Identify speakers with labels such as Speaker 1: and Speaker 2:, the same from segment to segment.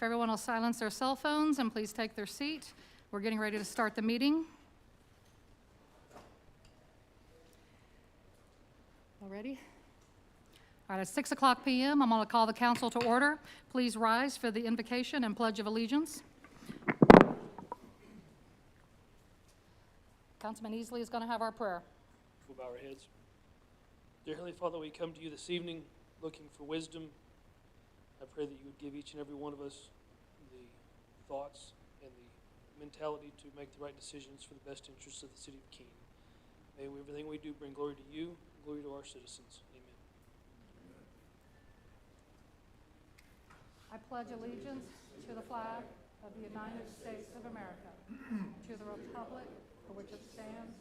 Speaker 1: if everyone will silence their cell phones and please take their seat. We're getting ready to start the meeting. All ready? All right, it's 6:00 p.m. I'm going to call the council to order. Please rise for the invocation and pledge of allegiance. Councilman Easley is going to have our prayer.
Speaker 2: We'll bow our heads. Dear Heavenly Father, we come to you this evening looking for wisdom. I pray that you would give each and every one of us the thoughts and the mentality to make the right decisions for the best interests of the city of Keene. May everything we do bring glory to you, glory to our citizens. Amen.
Speaker 1: I pledge allegiance to the flag of the United States of America, to the republic for which it stands,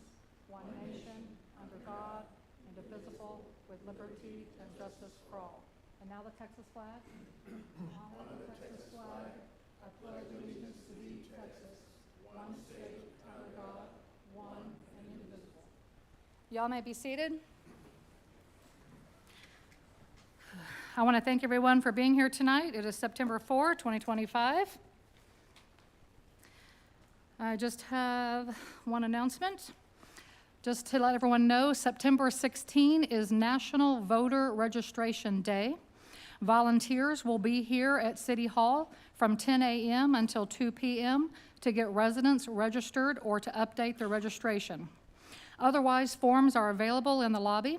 Speaker 1: one nation, under God, indivisible, with liberty and justice for all. And now the Texas flag. Honor the Texas flag. I pledge allegiance to thee, Texas, one state, under God, one and indivisible. Y'all may be seated. I want to thank everyone for being here tonight. It is September 4, 2025. I just have one announcement. Just to let everyone know, September 16 is National Voter Registration Day. Volunteers will be here at City Hall from 10 a.m. until 2 p.m. to get residents registered or to update their registration. Otherwise, forms are available in the lobby.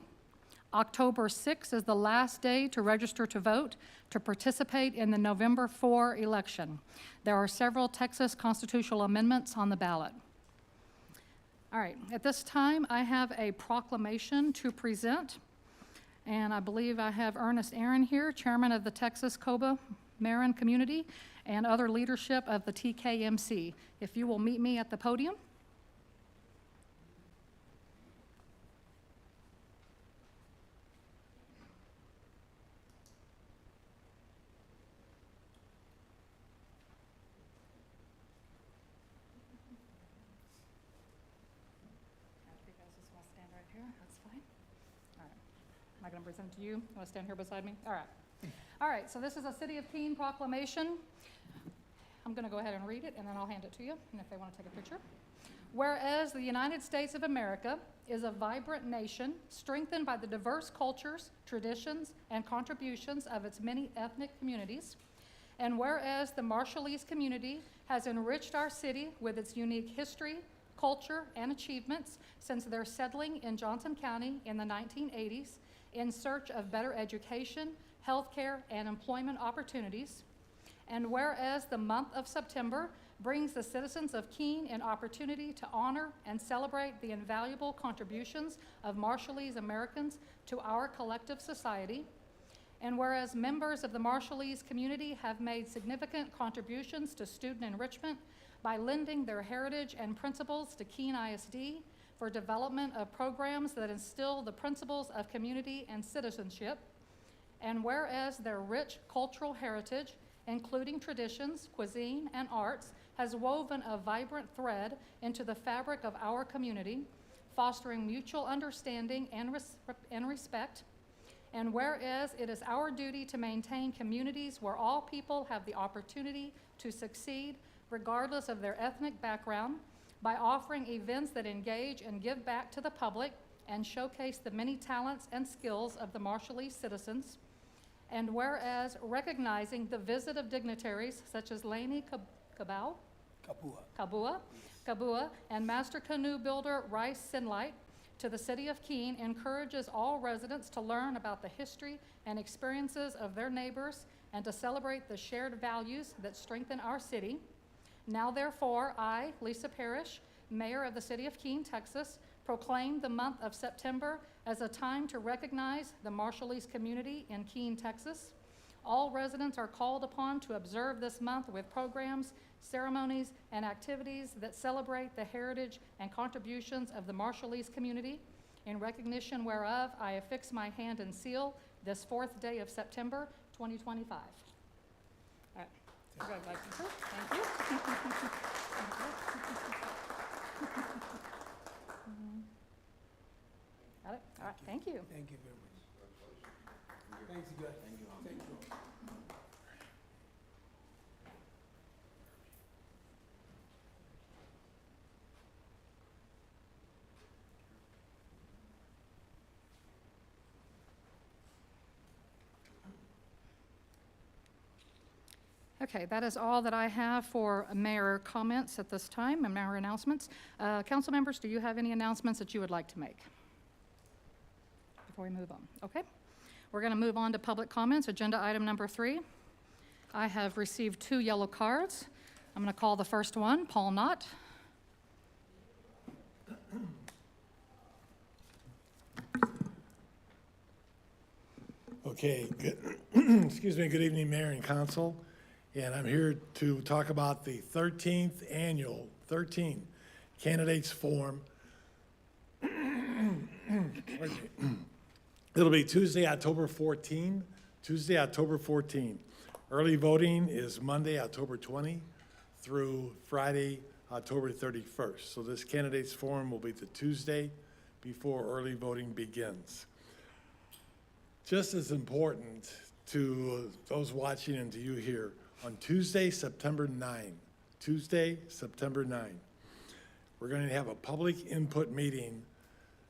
Speaker 1: October 6 is the last day to register to vote to participate in the November 4 election. There are several Texas constitutional amendments on the ballot. All right, at this time, I have a proclamation to present, and I believe I have Ernest Aaron here, chairman of the Texas Coba Marin community, and other leadership of the TKMC. If you will meet me at the podium. Am I going to present to you? You want to stand here beside me? All right. All right, so this is a City of Keene proclamation. I'm going to go ahead and read it, and then I'll hand it to you, and if they want to take a picture. Whereas the United States of America is a vibrant nation strengthened by the diverse cultures, traditions, and contributions of its many ethnic communities, and whereas the Marshallese community has enriched our city with its unique history, culture, and achievements since their settling in Johnson County in the 1980s, in search of better education, healthcare, and employment opportunities. And whereas the month of September brings the citizens of Keene an opportunity to honor and celebrate the invaluable contributions of Marshallese Americans to our collective society. And whereas members of the Marshallese community have made significant contributions to student enrichment by lending their heritage and principles to Keene ISD, for development of programs that instill the principles of community and citizenship. And whereas their rich cultural heritage, including traditions, cuisine, and arts, has woven a vibrant thread into the fabric of our community, fostering mutual understanding and respect. And whereas it is our duty to maintain communities where all people have the opportunity to succeed, regardless of their ethnic background, by offering events that engage and give back to the public and showcase the many talents and skills of the Marshallese citizens. And whereas recognizing the visit of dignitaries such as Laney Kabua and Master Canoe Builder Rice Sinlight to the City of Keene encourages all residents to learn about the history and experiences of their neighbors and to celebrate the shared values that strengthen our city. Now, therefore, I, Lisa Parrish, Mayor of the City of Keene, Texas, proclaim the month of September as a time to recognize the Marshallese community in Keene, Texas. All residents are called upon to observe this month with programs, ceremonies, and activities that celebrate the heritage and contributions of the Marshallese community. In recognition whereof, I affix my hand and seal this 4th day of September, 2025. All right. Congratulations, sir. Thank you. Got it? All right, thank you.
Speaker 3: Thank you very much. Thanks, you guys. Thank you. Thank you.
Speaker 1: Okay, that is all that I have for mayor comments at this time and mayor announcements. Council members, do you have any announcements that you would like to make before we move on? Okay, we're going to move on to public comments. Agenda item number 3. I have received 2 yellow cards. I'm going to call the first one, Paul Knott.
Speaker 3: Okay, good, excuse me, good evening, Mayor and Council. And I'm here to talk about the 13th annual, 13 Candidates Forum. It'll be Tuesday, October 14. Tuesday, October 14. Early voting is Monday, October 20 through Friday, October 31st. So this Candidates Forum will be the Tuesday before early voting begins. Just as important to those watching and to you here, on Tuesday, September 9, we're going to have a public input meeting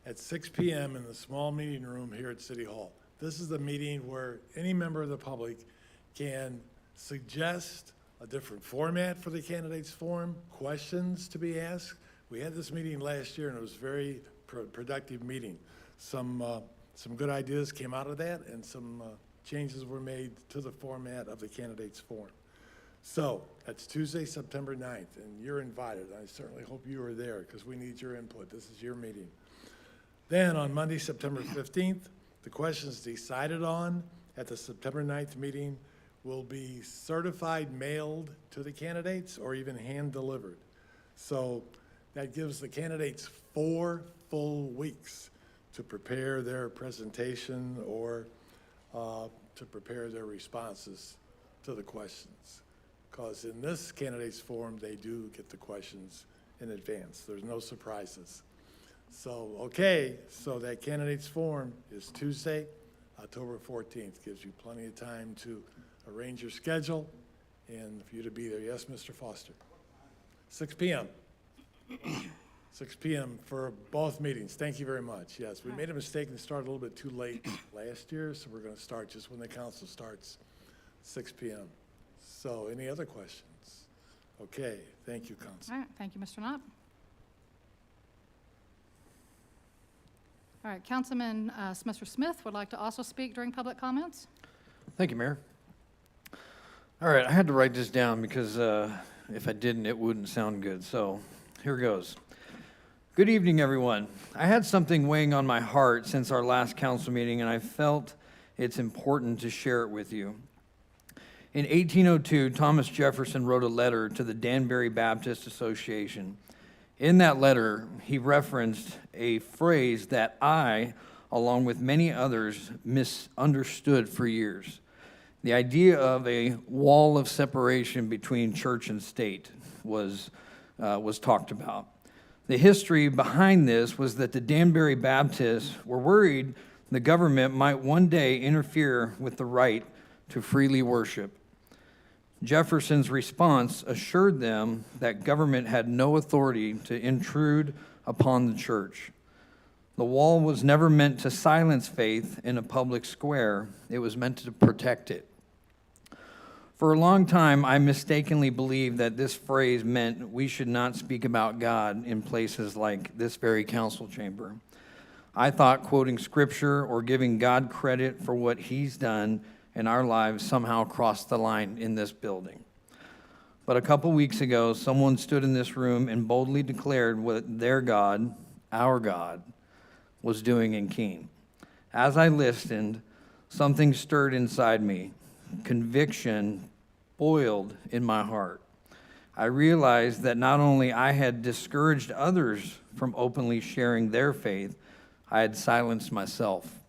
Speaker 3: at 6 p.m. in the small meeting room here at City Hall. This is the meeting where any member of the public can suggest a different format for the candidates forum, questions to be asked. We had this meeting last year and it was a very productive meeting. Some good ideas came out of that and some changes were made to the format of the candidates forum. So that's Tuesday, September 9th, and you're invited. I certainly hope you are there because we need your input. This is your meeting. Then on Monday, September 15th, the questions decided on at the September 9th meeting will be certified mailed to the candidates or even hand delivered. So that gives the candidates 4 full weeks to prepare their presentation or to prepare their responses to the questions. Because in this candidates forum, they do get the questions in advance. There's no surprises. So, okay, so that candidates forum is Tuesday, October 14th. Gives you plenty of time to arrange your schedule and for you to be there. Yes, Mr. Foster? 6 p.m. 6 p.m. for both meetings. Thank you very much. Yes, we made a mistake and started a little bit too late last year, so we're going to start just when the council starts, 6 p.m. So any other questions? Okay, thank you, Council.
Speaker 1: All right, thank you, Mr. Knott. All right, Councilman Mr. Smith would like to also speak during public comments.
Speaker 4: Thank you, Mayor. All right, I had to write this down because if I didn't, it wouldn't sound good. So here goes. Good evening, everyone. I had something weighing on my heart since our last council meeting, and I felt it's important to share it with you. In 1802, Thomas Jefferson wrote a letter to the Danbury Baptist Association. In that letter, he referenced a phrase that I, along with many others, misunderstood for years. The idea of a wall of separation between church and state was talked about. The history behind this was that the Danbury Baptists were worried the government might one day interfere with the right to freely worship. Jefferson's response assured them that government had no authority to intrude upon the church. The wall was never meant to silence faith in a public square. It was meant to protect it. For a long time, I mistakenly believed that this phrase meant we should not speak about God in places like this very council chamber. I thought quoting scripture or giving God credit for what he's done in our lives somehow crossed the line in this building. But a couple weeks ago, someone stood in this room and boldly declared what their God, our God, was doing in Keene. As I listened, something stirred inside me. Conviction boiled in my heart. I realized that not only I had discouraged others from openly sharing their faith, I had silenced myself.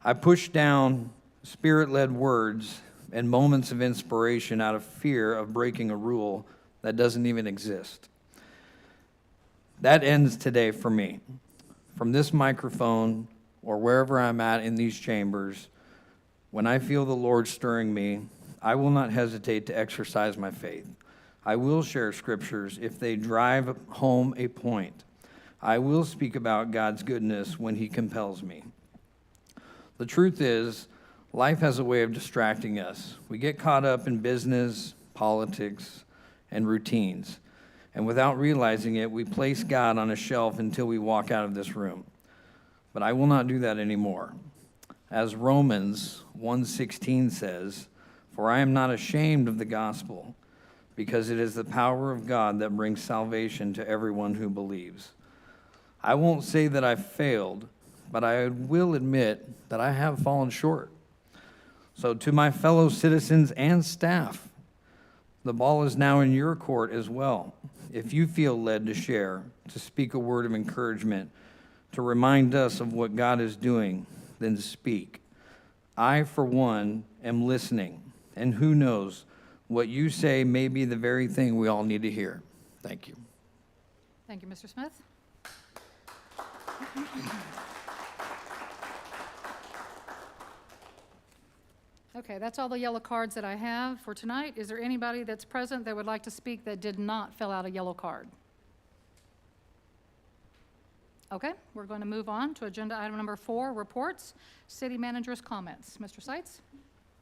Speaker 4: I pushed down Spirit-led words and moments of inspiration out of fear of breaking a rule that doesn't even exist. That ends today for me. From this microphone or wherever I'm at in these chambers, when I feel the Lord stirring me, I will not hesitate to exercise my faith. I will share scriptures if they drive home a point. I will speak about God's goodness when he compels me. The truth is, Life has a way of distracting us. We get caught up in business, politics, and routines. And without realizing it, we place God on a shelf until we walk out of this room. But I will not do that anymore. As Romans 1:16 says, "For I am not ashamed of the gospel, because it is the power of God that brings salvation to everyone who believes." I won't say that I've failed, but I will admit that I have fallen short. So to my fellow citizens and staff, the ball is now in your court as well. If you feel led to share, to speak a word of encouragement, to remind us of what God is doing, then speak. I, for one, am listening, and who knows, what you say may be the very thing we all need to hear. Thank you.
Speaker 1: Thank you, Mr. Smith. Okay, that's all the yellow cards that I have for tonight. Is there anybody that's present that would like to speak that did not fill out a yellow card? Okay, we're going to move on to agenda item number 4, reports, city manager's comments. Mr. Seitz?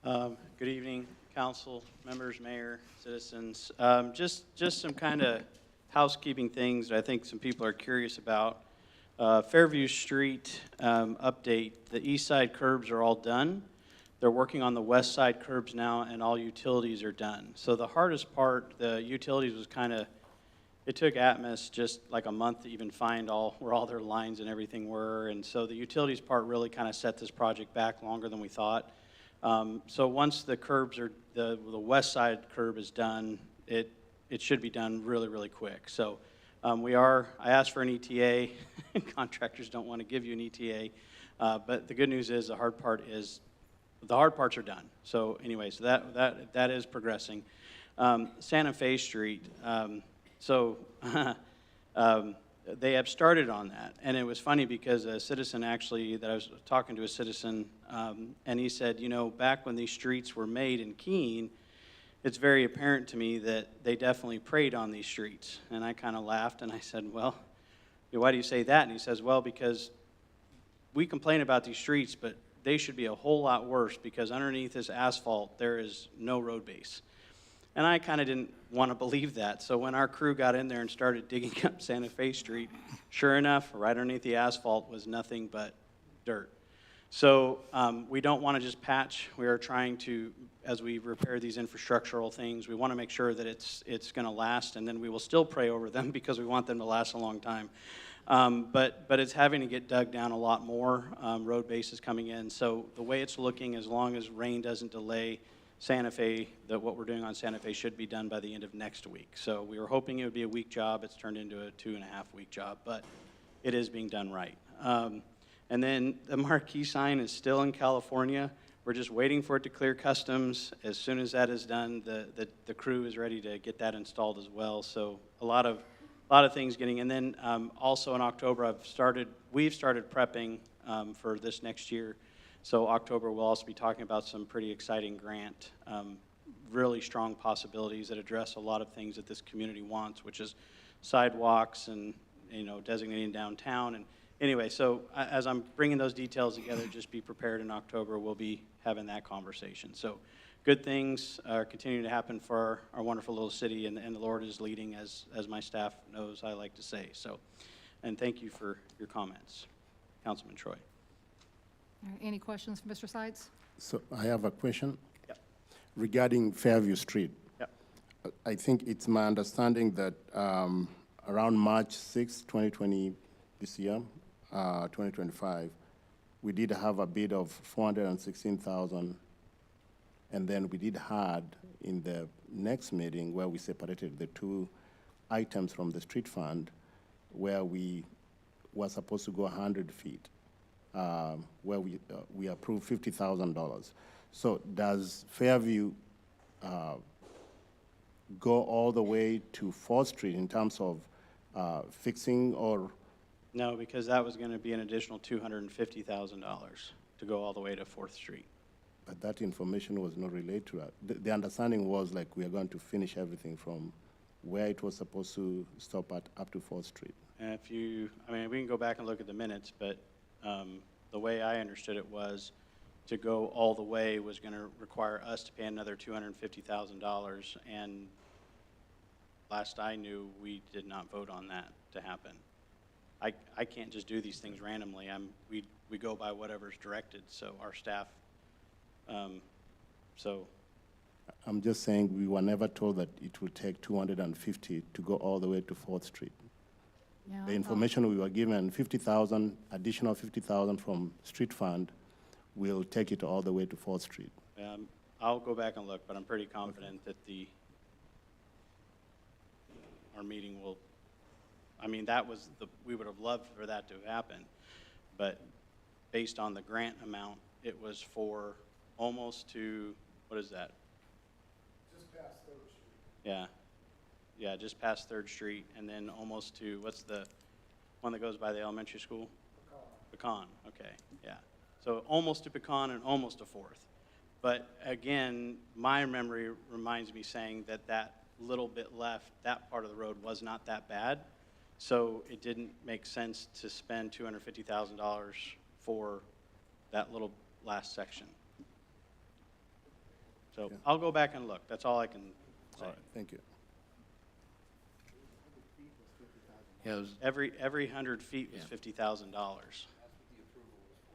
Speaker 5: Good evening, council, members, mayor, citizens. Just some kind of housekeeping things that I think some people are curious about. Fairview Street update, the east side curbs are all done. They're working on the west side curbs now, and all utilities are done. So the hardest part, the utilities, was kind of, it took Atmos just like a month to even find where all their lines and everything were. And so the utilities part really kind of set this project back longer than we thought. So once the curbs are, the west side curb is done, it should be done really, really quick. So I asked for an ETA. Contractors don't want to give you an ETA. But the good news is the hard parts are done. So anyway, so that is progressing. Santa Fe Street, they have started on that. And it was funny because a citizen actually, that I was talking to a citizen, and he said, back when these streets were made in Keene, it's very apparent to me that they definitely preyed on these streets. And I kind of laughed and I said, well, why do you say that? And he says, well, because we complain about these streets, but they should be a whole lot worse because underneath this asphalt, there is no road base. And I kind of didn't want to believe that. So when our crew got in there and started digging up Santa Fe Street, sure enough, right underneath the asphalt was nothing but dirt. So we don't want to just patch. We are trying to, as we repair these infrastructural things, we want to make sure that it's going to last, and then we will still pray over them because we want them to last a long time. But it's having to get dug down a lot more. Road base is coming in. So the way it's looking, as long as rain doesn't delay Santa Fe, what we're doing on Santa Fe should be done by the end of next week. So we were hoping it would be a week job. It's turned into a 2.5-week job, but it is being done right. And then the marquee sign is still in California. We're just waiting for it to clear customs. As soon as that is done, the crew is ready to get that installed as well. So a lot of things getting. And then also in October, we've started prepping for this next year. So October, we'll also be talking about some pretty exciting grant, really strong possibilities that address a lot of things that this community wants, which is sidewalks and designating downtown. And anyway, so as I'm bringing those details together, just be prepared in October. We'll be having that conversation. So good things are continuing to happen for our wonderful little city, and the Lord is leading, as my staff knows I like to say. So, and thank you for your comments, Councilman Troy.
Speaker 1: All right, any questions for Mr. Seitz?
Speaker 6: So I have a question.
Speaker 5: Yep.
Speaker 6: Regarding Fairview Street.
Speaker 5: Yep.
Speaker 6: I think it's my understanding that around March 6, 2020, this year, 2025, we did have a bid of $416,000, and then we did had in the next meeting where we separated the two items from the street fund, where we were supposed to go 100 feet. Where we approved $50,000. So does Fairview go all the way to 4th Street in terms of fixing or?
Speaker 5: No, because that was going to be an additional $250,000 to go all the way to 4th Street.
Speaker 6: But that information was not relayed to us. The understanding was like we are going to finish everything from where it was supposed to stop at up to 4th Street.
Speaker 5: And we can go back and look at the minutes, but the way I understood it was to go all the way was going to require us to pay another $250,000, and last I knew, we did not vote on that to happen. I can't just do these things randomly. We go by whatever's directed, so our staff, so,
Speaker 6: I'm just saying, we were never told that it would take 250 to go all the way to 4th Street.
Speaker 1: Yeah,
Speaker 6: The information we were given, 50,000, additional 50,000 from street fund, will take it all the way to 4th Street.
Speaker 5: I'll go back and look, but I'm pretty confident that our meeting will, I mean, we would have loved for that to happen, but based on the grant amount, it was for almost to, what is that?
Speaker 3: Just past 3rd Street.
Speaker 5: Yeah, just past 3rd Street, and then almost to, what's the one that goes by the elementary school? Pecan, okay, yeah. So almost to Pecan and almost to 4th. But again, my memory reminds me saying that that little bit left, that part of the road was not that bad. So it didn't make sense to spend $250,000 for that little last section. So
Speaker 6: Okay.
Speaker 5: I'll go back and look. That's all I can say.
Speaker 6: All right, thank you.
Speaker 4: Yeah, it was,
Speaker 5: Every 100 feet was
Speaker 4: Yeah.
Speaker 5: $50,000.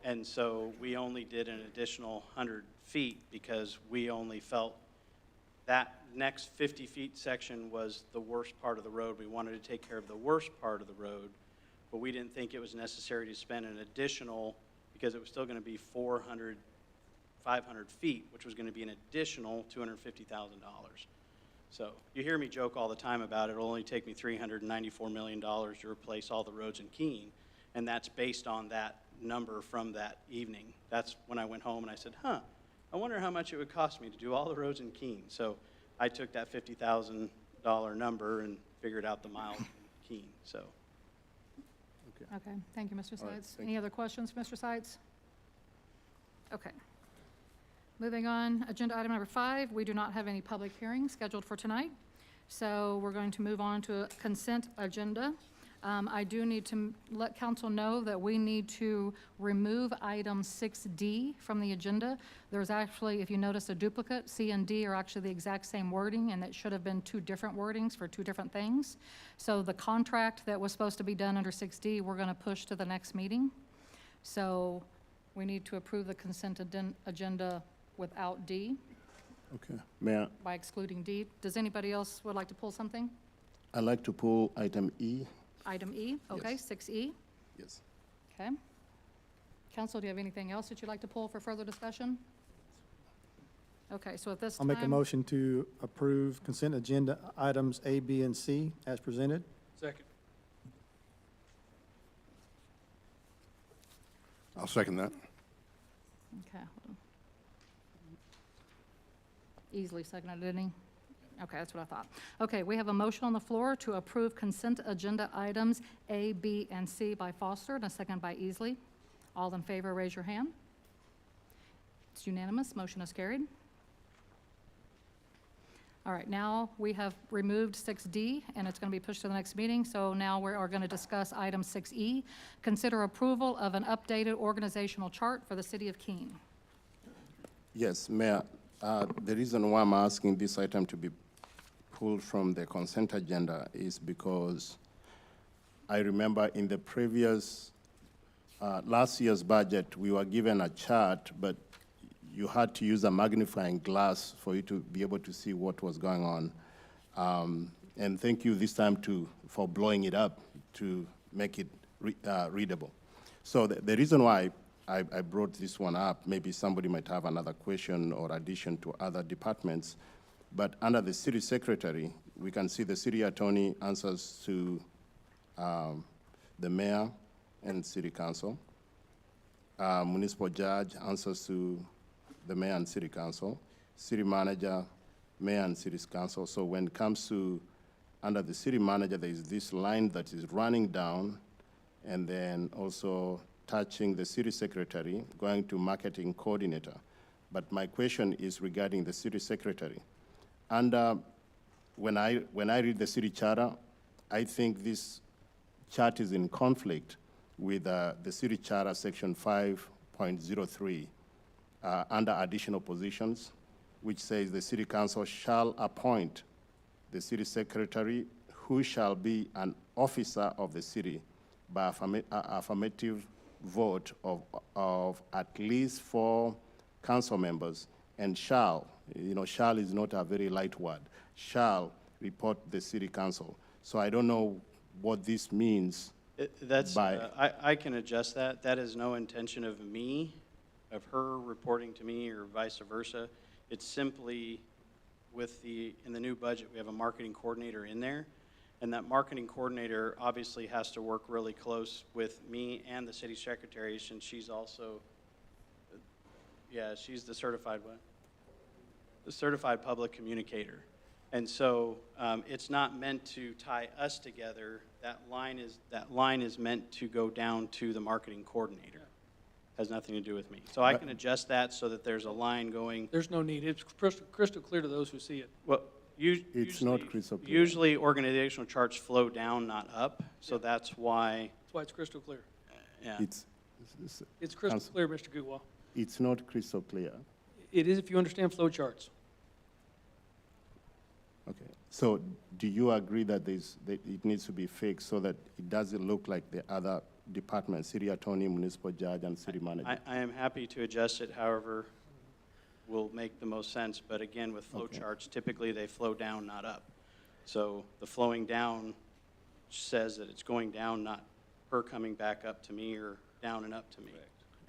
Speaker 5: And so we only did an additional 100 feet because we only felt that next 50 feet section was the worst part of the road. We wanted to take care of the worst part of the road, but we didn't think it was necessary to spend an additional, because it was still going to be 500 feet, which was going to be an additional $250,000. So you hear me joke all the time about it'll only take me $394 million to replace all the roads in Keene, and that's based on that number from that evening. That's when I went home and I said, I wonder how much it would cost me to do all the roads in Keene. So I took that $50,000 number and figured out the miles in Keene, so.
Speaker 1: Okay, thank you, Mr.
Speaker 6: All right,
Speaker 1: Sides.
Speaker 6: thank
Speaker 1: Any other questions, Mr. Sides? Okay. Moving on, agenda item number 5, we do not have any public hearings scheduled for tonight, so we're going to move on to a consent agenda. I do need to let council know that we need to remove item 6D from the agenda. There's actually, if you notice, a duplicate. C and D are actually the exact same wording, and it should have been 2 different wordings for 2 different things. So the contract that was supposed to be done under 6D, we're going to push to the next meeting. So we need to approve the consent agenda without D,
Speaker 6: Okay, Mayor,
Speaker 1: by excluding D. Does anybody else would like to pull something?
Speaker 6: I'd like to pull item E.
Speaker 1: Item E, okay,
Speaker 6: Yes.
Speaker 1: 6E,
Speaker 6: Yes.
Speaker 1: okay. Council, do you have anything else that you'd like to pull for further discussion? Okay, so at this
Speaker 7: I'll
Speaker 1: time.
Speaker 7: make a motion to approve consent agenda items A, B, and C as presented.
Speaker 2: Second.
Speaker 8: I'll second that.
Speaker 1: Okay, hold on. Easily seconded, didn't he? Okay, that's what I thought. Okay, we have a motion on the floor to approve consent agenda items A, B, and C by Foster, and a second by Easley. All in favor, raise your hand. It's unanimous, motion is carried. All right, now we have removed 6D, and it's going to be pushed to the next meeting, so now we are going to discuss item 6E, consider approval of an updated organizational chart for the city of Keene.
Speaker 6: Yes, Mayor, the reason why I'm asking this item to be pulled from the consent agenda is because I remember in the previous, last year's budget, we were given a chart, but you had to use a magnifying glass for you to be able to see what was going on. And thank you this time for blowing it up to make it readable. So the reason why I brought this one up, maybe somebody might have another question or addition to other departments, but under the city secretary, we can see the city attorney answers to the mayor and city council. Municipal judge answers to the mayor and city council. City manager, mayor and city council. So when it comes to under the city manager, there is this line that is running down, and then also touching the city secretary, going to marketing coordinator. But my question is regarding the city secretary. And when I read the city charter, I think this chart is in conflict with the city charter section 5.03. under additional positions, which says the city council shall appoint the city secretary who shall be an officer of the city by affirmative vote of at least 4 council members, and shall, shall is not a very light word, shall report the city council. So I don't know what this means.
Speaker 5: I can adjust that. That is no intention of me, of her reporting to me or vice versa. It's simply in the new budget, we have a marketing coordinator in there. And that marketing coordinator obviously has to work really close with me and the city secretary, since she's also, she's the certified what? The certified public communicator. And so it's not meant to tie us together. That line is meant to go down to the marketing coordinator. Has nothing to do with me. So I can adjust that so that there's a line going.
Speaker 2: There's no need. It's crystal clear to those who see it.
Speaker 5: Well,
Speaker 6: It's not crystal clear.
Speaker 5: Usually organizational charts flow down, not up. So that's why.
Speaker 2: That's why it's crystal clear.
Speaker 5: Yeah.
Speaker 2: It's crystal clear, Mr. Gutwal.
Speaker 6: It's not crystal clear.
Speaker 2: It is if you understand flow charts.
Speaker 6: Okay. So do you agree that it needs to be fixed so that it doesn't look like the other departments, city attorney, municipal judge, and city manager?
Speaker 5: I am happy to adjust it however will make the most sense. But again, with flow charts, typically they flow down, not up. So the flowing down says that it's going down, not her coming back up to me or down and up to me.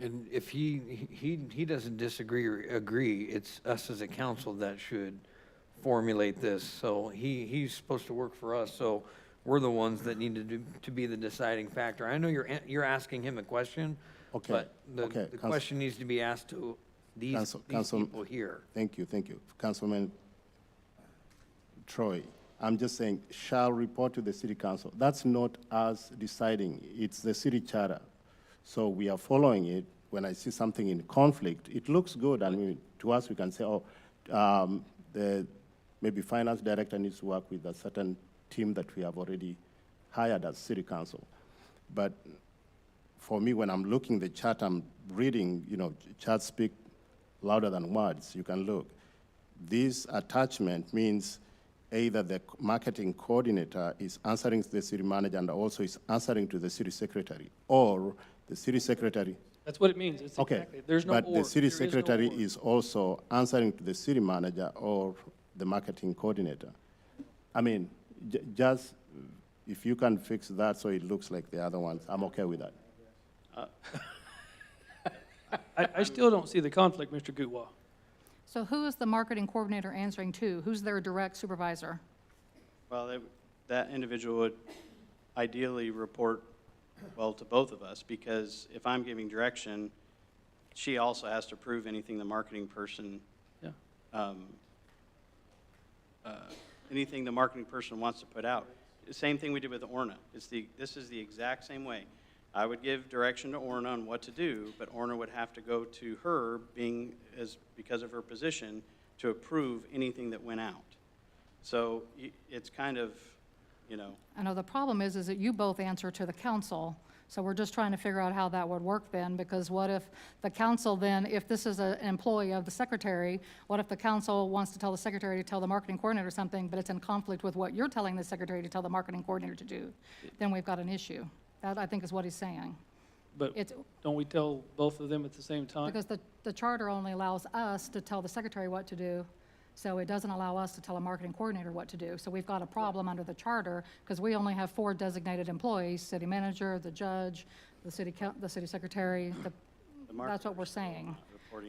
Speaker 4: And if he doesn't disagree or agree, it's us as a council that should formulate this. So he's supposed to work for us, so we're the ones that need to be the deciding factor. I know you're asking him a question,
Speaker 6: Okay.
Speaker 4: but the
Speaker 6: Okay.
Speaker 4: question needs to be asked to these people here.
Speaker 6: Thank you. Councilman Troy, I'm just saying, shall report to the city council. That's not us deciding. It's the city charter. So we are following it. When I see something in conflict, it looks good. I mean, to us, we can say, the maybe finance director needs to work with a certain team that we have already hired as city council. But for me, when I'm looking the chart, I'm reading, charts speak louder than words. You can look. This attachment means either the marketing coordinator is answering to the city manager and also is answering to the city secretary, or the city secretary.
Speaker 2: That's what it means. It's
Speaker 6: Okay,
Speaker 2: exactly. There's no
Speaker 6: but
Speaker 2: or.
Speaker 6: the city
Speaker 2: There is no
Speaker 6: secretary
Speaker 2: or.
Speaker 6: is also answering to the city manager or the marketing coordinator. I mean, just if you can fix that so it looks like the other ones, I'm okay with that.
Speaker 2: I still don't see the conflict, Mr. Gutwal.
Speaker 1: So who is the marketing coordinator answering to? Who's their direct supervisor?
Speaker 5: Well, that individual would ideally report, well, to both of us, because if I'm giving direction, she also has to approve anything the marketing person,
Speaker 2: Yeah.
Speaker 5: Anything the marketing person wants to put out. The same thing we did with Orna. This is the exact same way. I would give direction to Orna on what to do, but Orna would have to go to her, because of her position, to approve anything that went out. So it's kind of,
Speaker 1: I know the problem is that you both answer to the council. So we're just trying to figure out how that would work then, because what if the council then, if this is an employee of the secretary, what if the council wants to tell the secretary to tell the marketing coordinator something, but it's in conflict with what you're telling the secretary to tell the marketing coordinator to do? Then we've got an issue. That, I think, is what he's saying.
Speaker 2: But don't we tell both of them at the same time?
Speaker 1: Because the charter only allows us to tell the secretary what to do, so it doesn't allow us to tell a marketing coordinator what to do. So we've got a problem under the charter, because we only have 4 designated employees: city manager, the judge, the city secretary. That's what we're saying.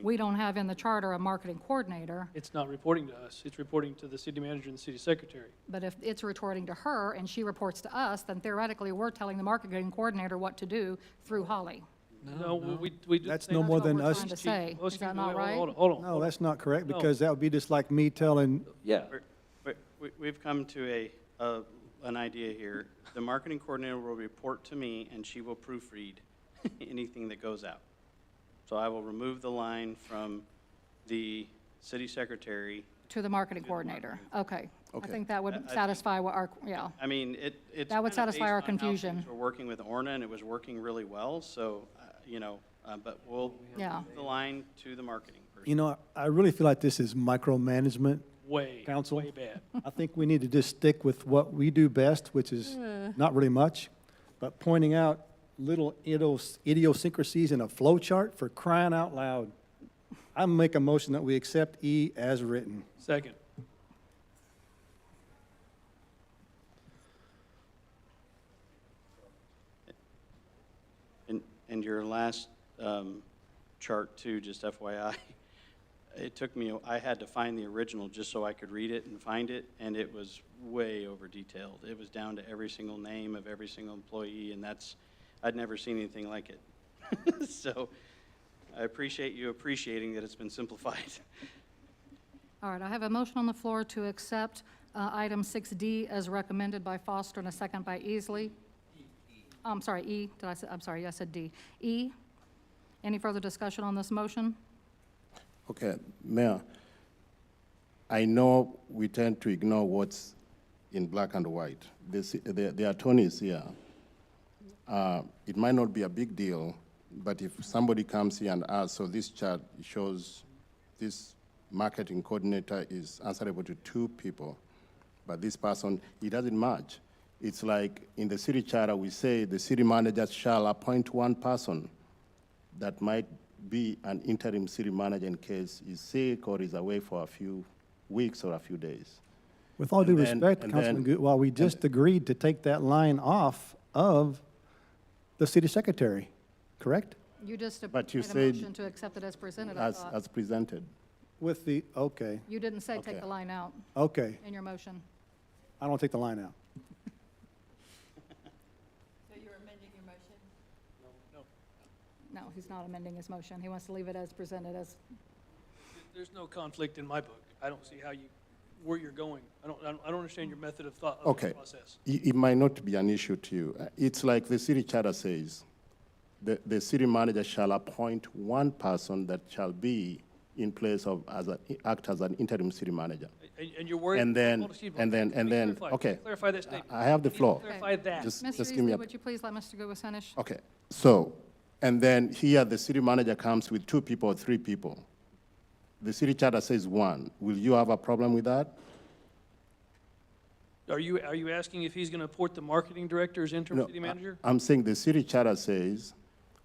Speaker 1: We don't have in the charter a marketing coordinator,
Speaker 2: It's not reporting to us. It's reporting to the city manager and the city secretary.
Speaker 1: but if it's reporting to her and she reports to us, then theoretically, we're telling the marketing coordinator what to do through Holly.
Speaker 2: No, we do the
Speaker 7: That's
Speaker 2: same
Speaker 7: no
Speaker 2: thing.
Speaker 7: more
Speaker 1: That's what
Speaker 7: than
Speaker 1: we're
Speaker 7: us.
Speaker 1: trying to say.
Speaker 2: Well,
Speaker 1: Is
Speaker 2: excuse
Speaker 1: that
Speaker 2: me,
Speaker 1: not right?
Speaker 2: Hold on.
Speaker 7: No, that's not correct,
Speaker 2: No.
Speaker 7: because that would be just like me telling,
Speaker 2: Yeah.
Speaker 5: we've come to an idea here. The marketing coordinator will report to me, and she will proofread anything that goes out. So I will remove the line from the city secretary.
Speaker 1: To the marketing coordinator. Okay. I
Speaker 6: Okay.
Speaker 1: think that would
Speaker 5: I
Speaker 1: satisfy what our, yeah.
Speaker 5: I mean, it's
Speaker 1: That would
Speaker 5: kinda
Speaker 1: satisfy our
Speaker 5: based on how
Speaker 1: confusion.
Speaker 5: things were working with Orna, and it was working really well. So, But we'll
Speaker 1: Yeah.
Speaker 5: move the line to the marketing person.
Speaker 7: You know, I really feel like this is micromanagement.
Speaker 2: Way,
Speaker 7: Counsel?
Speaker 2: way bad.
Speaker 7: I think we need to just stick with what we do best, which is not really much, but pointing out little idiosyncrasies in a flow chart, for crying out loud. I make a motion that we accept E as written.
Speaker 2: Second.
Speaker 5: And your last chart too, just FYI, it took me, I had to find the original just so I could read it and find it, and it was way over detailed. It was down to every single name of every single employee, and I'd never seen anything like it. So I appreciate you appreciating that it's been simplified.
Speaker 1: All right, I have a motion on the floor to accept item 6D as recommended by Foster and a second by Easley. I'm sorry, E, I'm sorry, I said D. E, any further discussion on this motion?
Speaker 6: Okay, Mayor, I know we tend to ignore what's in black and white. The attorney is here. It might not be a big deal, but if somebody comes here and asks, so this chart shows this marketing coordinator is answerable to 2 people, but this person, it doesn't match. It's like in the city charter, we say the city manager shall appoint 1 person that might be an interim city manager in case he's sick or is away for a few weeks or a few days.
Speaker 7: With all due
Speaker 6: And then-
Speaker 7: respect,
Speaker 6: and
Speaker 7: Councilman
Speaker 6: then-
Speaker 7: Goode, we just agreed to take that line off of the city secretary, correct?
Speaker 1: You just
Speaker 6: But you
Speaker 1: made a
Speaker 6: said
Speaker 1: motion to accept it as presented, I thought.
Speaker 6: As presented.
Speaker 7: With the, okay,
Speaker 1: You didn't say take
Speaker 6: Okay.
Speaker 1: the line out
Speaker 7: okay,
Speaker 1: in your motion.
Speaker 7: I don't take the line out.
Speaker 8: So you're amending your motion?
Speaker 1: No, he's not amending his motion. He wants to leave it as presented as,
Speaker 2: There's no conflict in my book. I don't see where you're going. I don't understand your method of thought of
Speaker 6: Okay.
Speaker 2: this process.
Speaker 6: It might not be an issue to you. It's like the city charter says, the city manager shall appoint 1 person that shall be in place of, act as an interim city manager.
Speaker 2: And you're worried.
Speaker 6: And then-
Speaker 2: Hold on, Steve,
Speaker 6: and then-
Speaker 2: let me
Speaker 6: and then-
Speaker 2: clarify.
Speaker 6: okay.
Speaker 2: Clarify that statement.
Speaker 6: I have the
Speaker 2: Need to
Speaker 6: floor.
Speaker 2: Clarify that.
Speaker 6: Just
Speaker 1: Mr.
Speaker 6: give me
Speaker 1: Easley,
Speaker 6: a,
Speaker 1: would you please let Mr. Goodwin finish?
Speaker 6: okay. So, and then here, the city manager comes with 2 people or 3 people. The city charter says 1. Will you have a problem with that?
Speaker 2: Are you asking if he's going to appoint the marketing director as interim
Speaker 6: No,
Speaker 2: city manager?
Speaker 6: I'm saying the city charter says,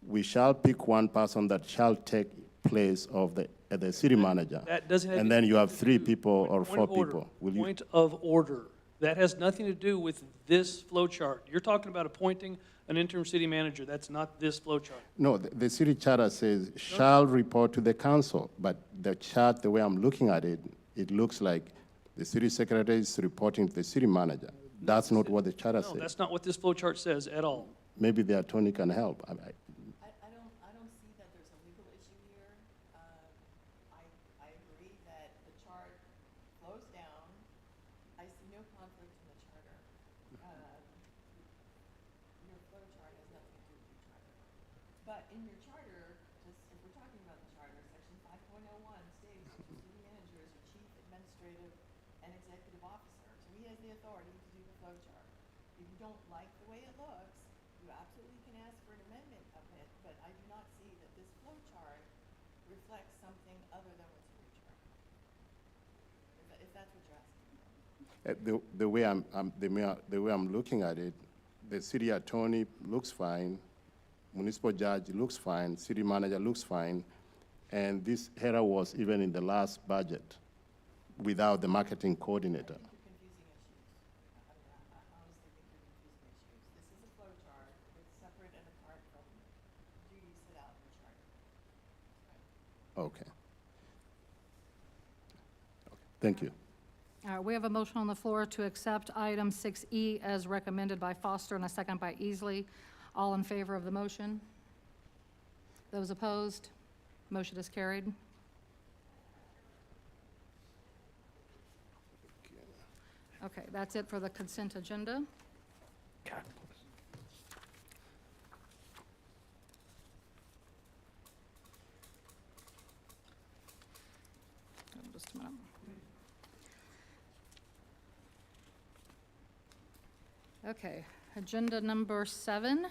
Speaker 6: we shall pick 1 person that shall take place of the city manager.
Speaker 2: That doesn't have.
Speaker 6: And then you have
Speaker 2: anything
Speaker 6: 3
Speaker 2: to do-
Speaker 6: people or
Speaker 2: point
Speaker 6: 4
Speaker 2: of order.
Speaker 6: people. Will you?
Speaker 2: Point of order. That has nothing to do with this flow chart. You're talking about appointing an interim city manager. That's not this flow chart.
Speaker 6: No, the city charter says shall report to the council, but the chart, the way I'm looking at it, it looks like the city secretary is reporting to the city manager. That's not what the charter
Speaker 2: No,
Speaker 6: says.
Speaker 2: that's not what this flow chart says at all.
Speaker 6: Maybe the attorney can help.
Speaker 8: I don't see that there's a legal issue here. I agree that the chart flows down. I see no conflict in the charter. Your flow chart has nothing to do with your charter. But in your charter, just if we're talking about the charter, section 5.01 states that the city manager is your chief administrative and executive officer. So he has the authority to do the flow chart. If you don't like the way it looks, you absolutely can ask for an amendment of it, but I do not see that this flow chart reflects something other than what's in your chart. If that's what you're asking.
Speaker 6: The way I'm looking at it, the city attorney looks fine, municipal judge looks fine, city manager looks fine, and this error was even in the last budget without the marketing coordinator.
Speaker 8: You're confusing issues. I honestly think you're confusing issues. This is a flow chart. It's separate and apart from duties set out in the charter.
Speaker 6: Okay. Thank you.
Speaker 1: All right, we have a motion on the floor to accept item 6E as recommended by Foster and a second by Easley. All in favor of the motion? Those opposed? Motion is carried. Okay, that's it for the consent agenda. Just a minute. Okay, agenda number 7,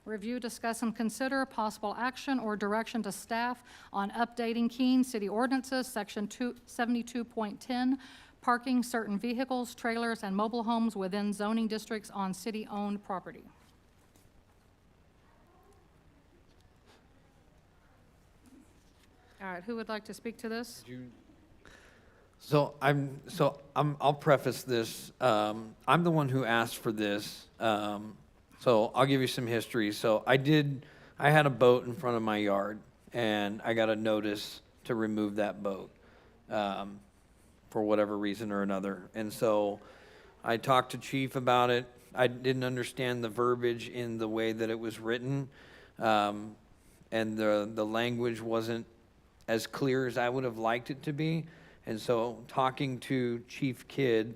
Speaker 1: Review, discuss, and consider possible action or direction to staff on updating Keene City Ordinances, Section 72.10, parking certain vehicles, trailers, and mobile homes within zoning districts on city-owned property. All right, who would like to speak to this?
Speaker 4: I'll preface this. I'm the one who asked for this. So I'll give you some history. So I had a boat in front of my yard, and I got a notice to remove that boat, for whatever reason or another. And so I talked to Chief about it. I didn't understand the verbiage in the way that it was written, and the language wasn't as clear as I would have liked it to be. And so talking to Chief Kidd,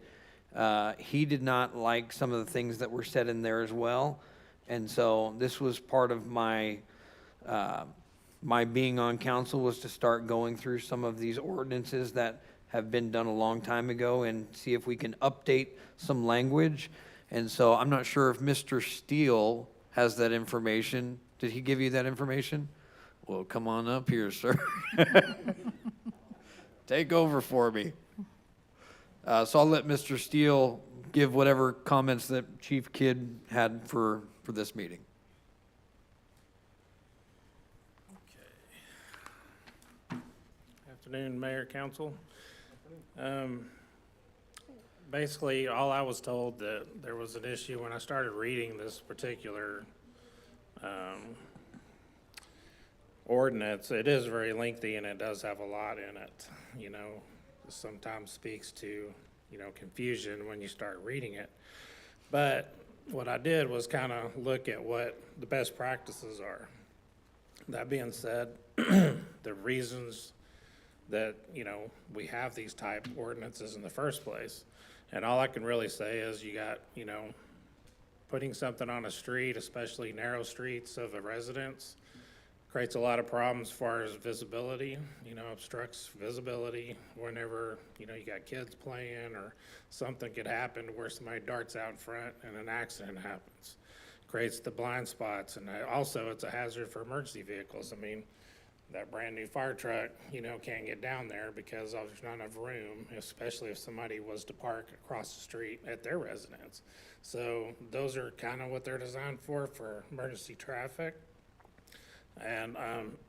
Speaker 4: he did not like some of the things that were said in there as well. And so this was part of my being on council, was to start going through some of these ordinances that have been done a long time ago and see if we can update some language. And so I'm not sure if Mr. Steele has that information. Did he give you that information? Well, come on up here, sir. Take over for me. So I'll let Mr. Steele give whatever comments that Chief Kidd had for this meeting.
Speaker 9: Afternoon, Mayor, Council. Basically, all I was told that there was an issue when I started reading this particular ordinance. It is very lengthy and it does have a lot in it, you know. Sometimes speaks to, you know, confusion when you start reading it. But what I did was kind of look at what the best practices are. That being said, the reasons that, you know, we have these type ordinances in the first place. And all I can really say is you got, you know, putting something on a street, especially narrow streets of a residence, creates a lot of problems as far as visibility, you know, obstructs visibility whenever, you know, you got kids playing or something could happen where somebody darts out in front and an accident happens. Creates the blind spots, and also it's a hazard for emergency vehicles. I mean, that brand new fire truck, you know, can't get down there because there's not enough room, especially if somebody was to park across the street at their residence. So those are kind of what they're designed for emergency traffic. And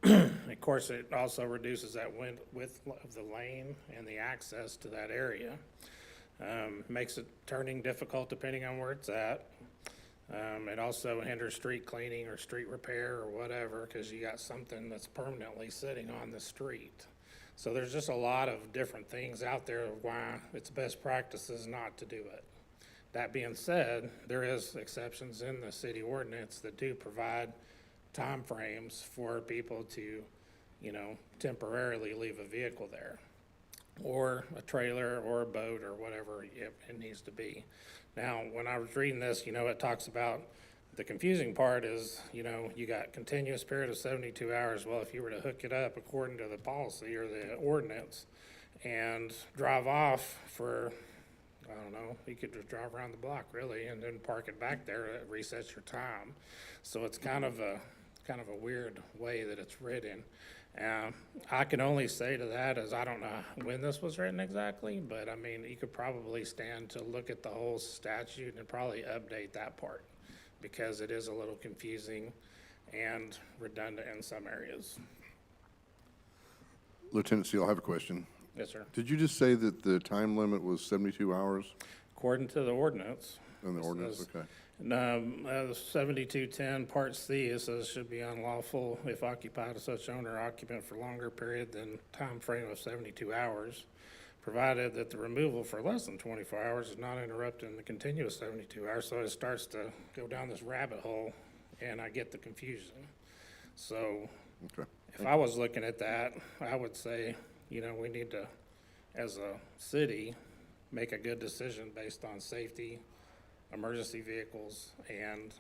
Speaker 9: of course, it also reduces that width of the lane and the access to that area. Makes it turning difficult depending on where it's at. It also hinders street cleaning or street repair or whatever, because you got something that's permanently sitting on the street. So there's just a lot of different things out there of why it's best practices not to do it. That being said, there is exceptions in the city ordinance that do provide time frames for people to, you know, temporarily leave a vehicle there, or a trailer or a boat or whatever it needs to be. Now, when I was reading this, you know, it talks about the confusing part is, you know, you got continuous period of 72 hours. Well, if you were to hook it up according to the policy or the ordinance and drive off for, I don't know, you could just drive around the block really and then park it back there, it resets your time. So it's kind of a weird way that it's written. I can only say to that is I don't know when this was written exactly, but I mean, you could probably stand to look at the whole statute and probably update that part because it is a little confusing and redundant in some areas.
Speaker 10: Lieutenant Steele, I have a question.
Speaker 9: Yes, sir.
Speaker 10: Did you just say that the time limit was 72 hours
Speaker 9: According to the ordinance.
Speaker 10: in the
Speaker 9: It
Speaker 10: ordinance?
Speaker 9: says,
Speaker 10: Okay.
Speaker 9: 7210 Part C, it says should be unlawful if occupied of such owner or occupant for longer period than time frame of 72 hours, provided that the removal for less than 24 hours is not interrupting the continuous 72 hours. So it starts to go down this rabbit hole, and I get the confusion. So
Speaker 10: Okay.
Speaker 9: if I was looking at that, I would say, you know, we need to, as a city, make a good decision based on safety, emergency vehicles, and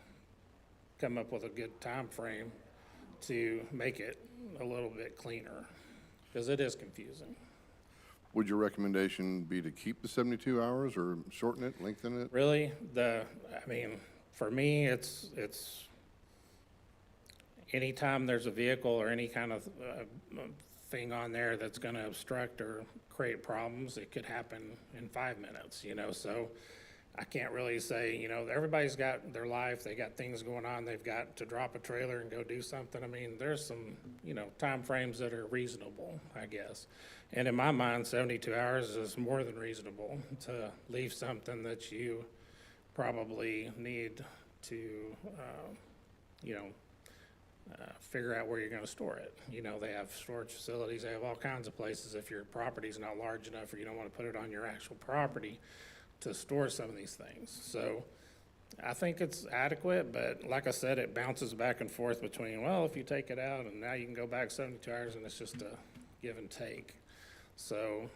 Speaker 9: come up with a good time frame to make it a little bit cleaner, because it is confusing.
Speaker 10: Would your recommendation be to keep the 72 hours or shorten it, lengthen it?
Speaker 9: Really, I mean, for me, it's anytime there's a vehicle or any kind of thing on there that's gonna obstruct or create problems, it could happen in 5 minutes, you know, so I can't really say, you know, everybody's got their life, they got things going on, they've got to drop a trailer and go do something. I mean, there's some, you know, timeframes that are reasonable, I guess. And in my mind, 72 hours is more than reasonable to leave something that you probably need to, you know, figure out where you're gonna store it. You know, they have storage facilities, they have all kinds of places if your property's not large enough or you don't wanna put it on your actual property to store some of these things. So I think it's adequate, but like I said, it bounces back and forth between, well, if you take it out and now you can go back 72 hours and it's just a give and take. So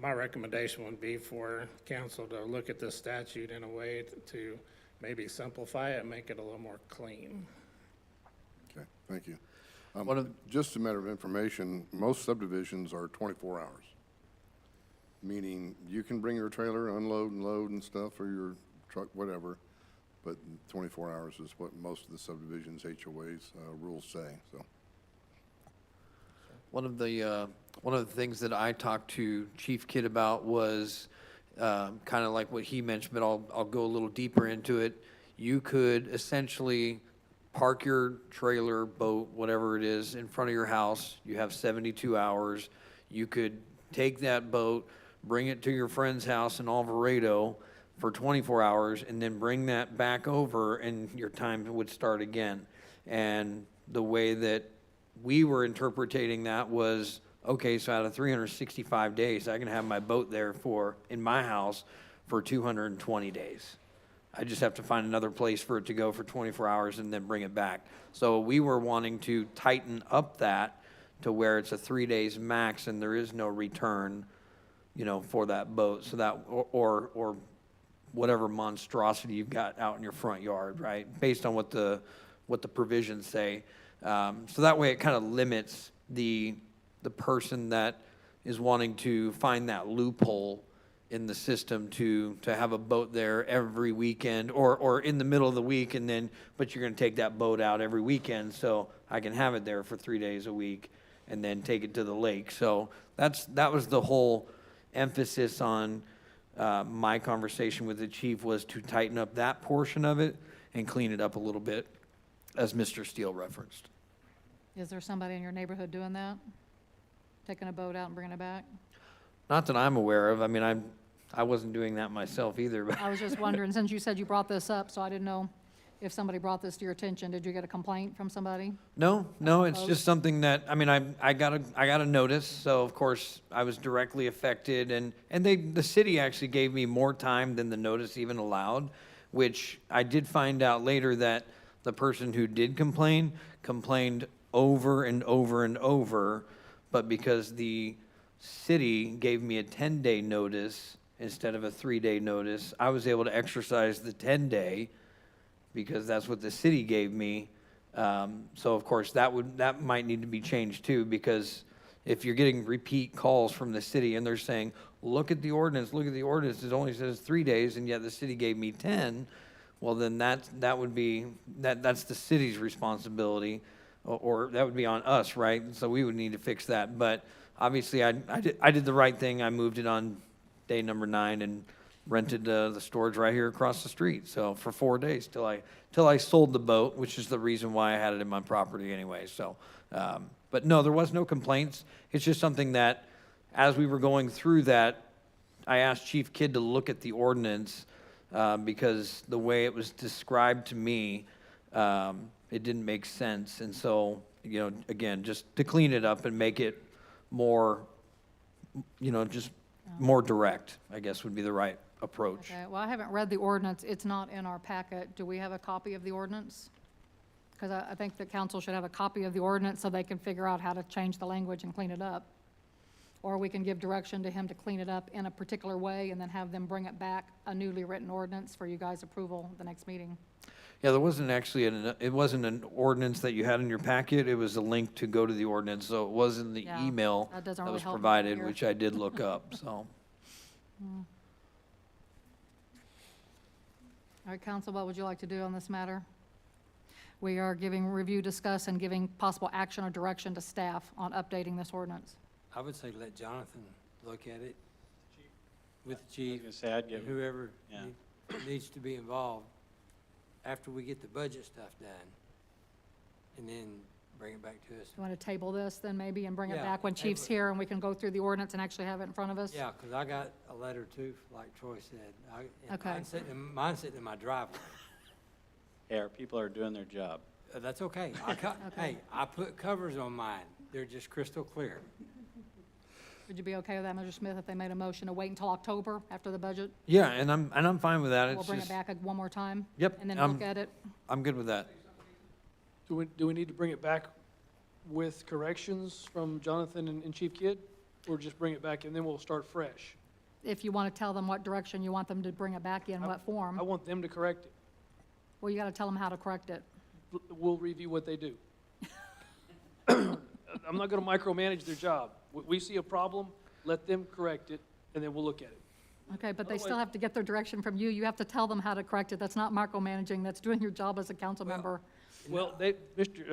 Speaker 9: my recommendation would be for council to look at this statute in a way to maybe simplify it and make it a little more clean.
Speaker 10: Okay, thank you.
Speaker 4: One of-
Speaker 10: Just a matter of information, most subdivisions are 24 hours. Meaning you can bring your trailer, unload and load and stuff, or your truck, whatever, but 24 hours is what most of the subdivisions, HOAs, rules say, so.
Speaker 4: One of the things that I talked to Chief Kidd about was kind of like what he mentioned, but I'll go a little deeper into it. You could essentially park your trailer, boat, whatever it is, in front of your house. You have 72 hours. You could take that boat, bring it to your friend's house in Alvarado for 24 hours, and then bring that back over, and your time would start again. And the way that we were interpreting that was, okay, so out of 365 days, I can have my boat there in my house for 220 days. I just have to find another place for it to go for 24 hours and then bring it back. So we were wanting to tighten up that to where it's a 3 days max and there is no return, you know, for that boat. So that, or whatever monstrosity you've got out in your front yard, right? Based on what the provisions say. So that way it kind of limits the person that is wanting to find that loophole in the system to have a boat there every weekend or in the middle of the week, and then, but you're gonna take that boat out every weekend, so I can have it there for 3 days a week and then take it to the lake. So that was the whole emphasis on my conversation with the chief, was to tighten up that portion of it and clean it up a little bit, as Mr. Steele referenced.
Speaker 1: Is there somebody in your neighborhood doing that? Taking a boat out and bringing it back?
Speaker 4: Not that I'm aware of. I mean, I wasn't doing that myself either, but
Speaker 1: I was just wondering, since you said you brought this up, so I didn't know if somebody brought this to your attention. Did you get a complaint from somebody?
Speaker 4: no, it's just something that, I mean, I got a notice, so of course I was directly affected, and the city actually gave me more time than the notice even allowed, which I did find out later that the person who did complained over and over and over, but because the city gave me a 10-day notice instead of a 3-day notice, I was able to exercise the 10-day because that's what the city gave me. So of course that might need to be changed too, because if you're getting repeat calls from the city and they're saying, look at the ordinance, it only says 3 days and yet the city gave me 10, well then that's the city's responsibility, or that would be on us, right? So we would need to fix that. But obviously I did the right thing. I moved it on day number 9 and rented the storage right here across the street. So for 4 days till I sold the boat, which is the reason why I had it in my property anyway. So, but no, there was no complaints. It's just something that as we were going through that, I asked Chief Kidd to look at the ordinance because the way it was described to me, it didn't make sense. And so, you know, again, just to clean it up and make it more, you know, just more direct, I guess would be the right approach.
Speaker 1: Okay, well, I haven't read the ordinance. It's not in our packet. Do we have a copy of the ordinance? Because I think the council should have a copy of the ordinance so they can figure out how to change the language and clean it up. Or we can give direction to him to clean it up in a particular way and then have them bring it back, a newly written ordinance for you guys' approval at the next meeting.
Speaker 4: Yeah, there wasn't actually it wasn't an ordinance that you had in your packet. It was a link to go to the ordinance. So it was in the
Speaker 1: Yeah,
Speaker 4: email
Speaker 1: that doesn't
Speaker 4: that
Speaker 1: really
Speaker 4: was
Speaker 1: help me
Speaker 4: provided,
Speaker 1: here.
Speaker 4: which I did look up, so.
Speaker 1: All right, council, what would you like to do on this matter? We are giving review, discuss, and giving possible action or direction to staff on updating this ordinance.
Speaker 11: I would say let Jonathan look at it with the
Speaker 5: I was
Speaker 11: chief
Speaker 5: gonna say, I'd give,
Speaker 11: and whoever
Speaker 5: Yeah.
Speaker 11: needs to be involved after we get the budget stuff done. And then bring it back to us.
Speaker 1: You want to table this then maybe and bring it
Speaker 11: Yeah,
Speaker 1: back when
Speaker 11: table
Speaker 1: Chief's
Speaker 11: it.
Speaker 1: here and we can go through the ordinance and actually have it in front of us?
Speaker 11: Yeah, because I got a letter too, like Troy said. And
Speaker 1: Okay.
Speaker 11: mine's sitting in my driveway.
Speaker 5: hey, our people are doing their job.
Speaker 11: That's okay. Hey, I put covers on mine. They're just crystal clear.
Speaker 1: Would you be okay with that, Mr. Smith, if they made a motion to wait until October after the budget?
Speaker 4: Yeah, and I'm fine with that.
Speaker 1: We'll
Speaker 4: It's
Speaker 1: bring it
Speaker 4: just,
Speaker 1: back one more time?
Speaker 4: Yep,
Speaker 1: And then
Speaker 4: um,
Speaker 1: look at it?
Speaker 4: I'm good with that.
Speaker 2: Do we need to bring it back with corrections from Jonathan and Chief Kidd? Or just bring it back and then we'll start fresh?
Speaker 1: If you want to tell them what direction you want them to bring it back in, what form,
Speaker 2: I want them to correct it.
Speaker 1: well, you got to tell them how to correct it.
Speaker 2: We'll review what they do. I'm not gonna micromanage their job. We see a problem, let them correct it, and then we'll look at it.
Speaker 1: Okay, but they still have to get their direction from you. You have to tell them how to correct it. That's not micromanaging. That's doing your job as a council member.
Speaker 2: Well,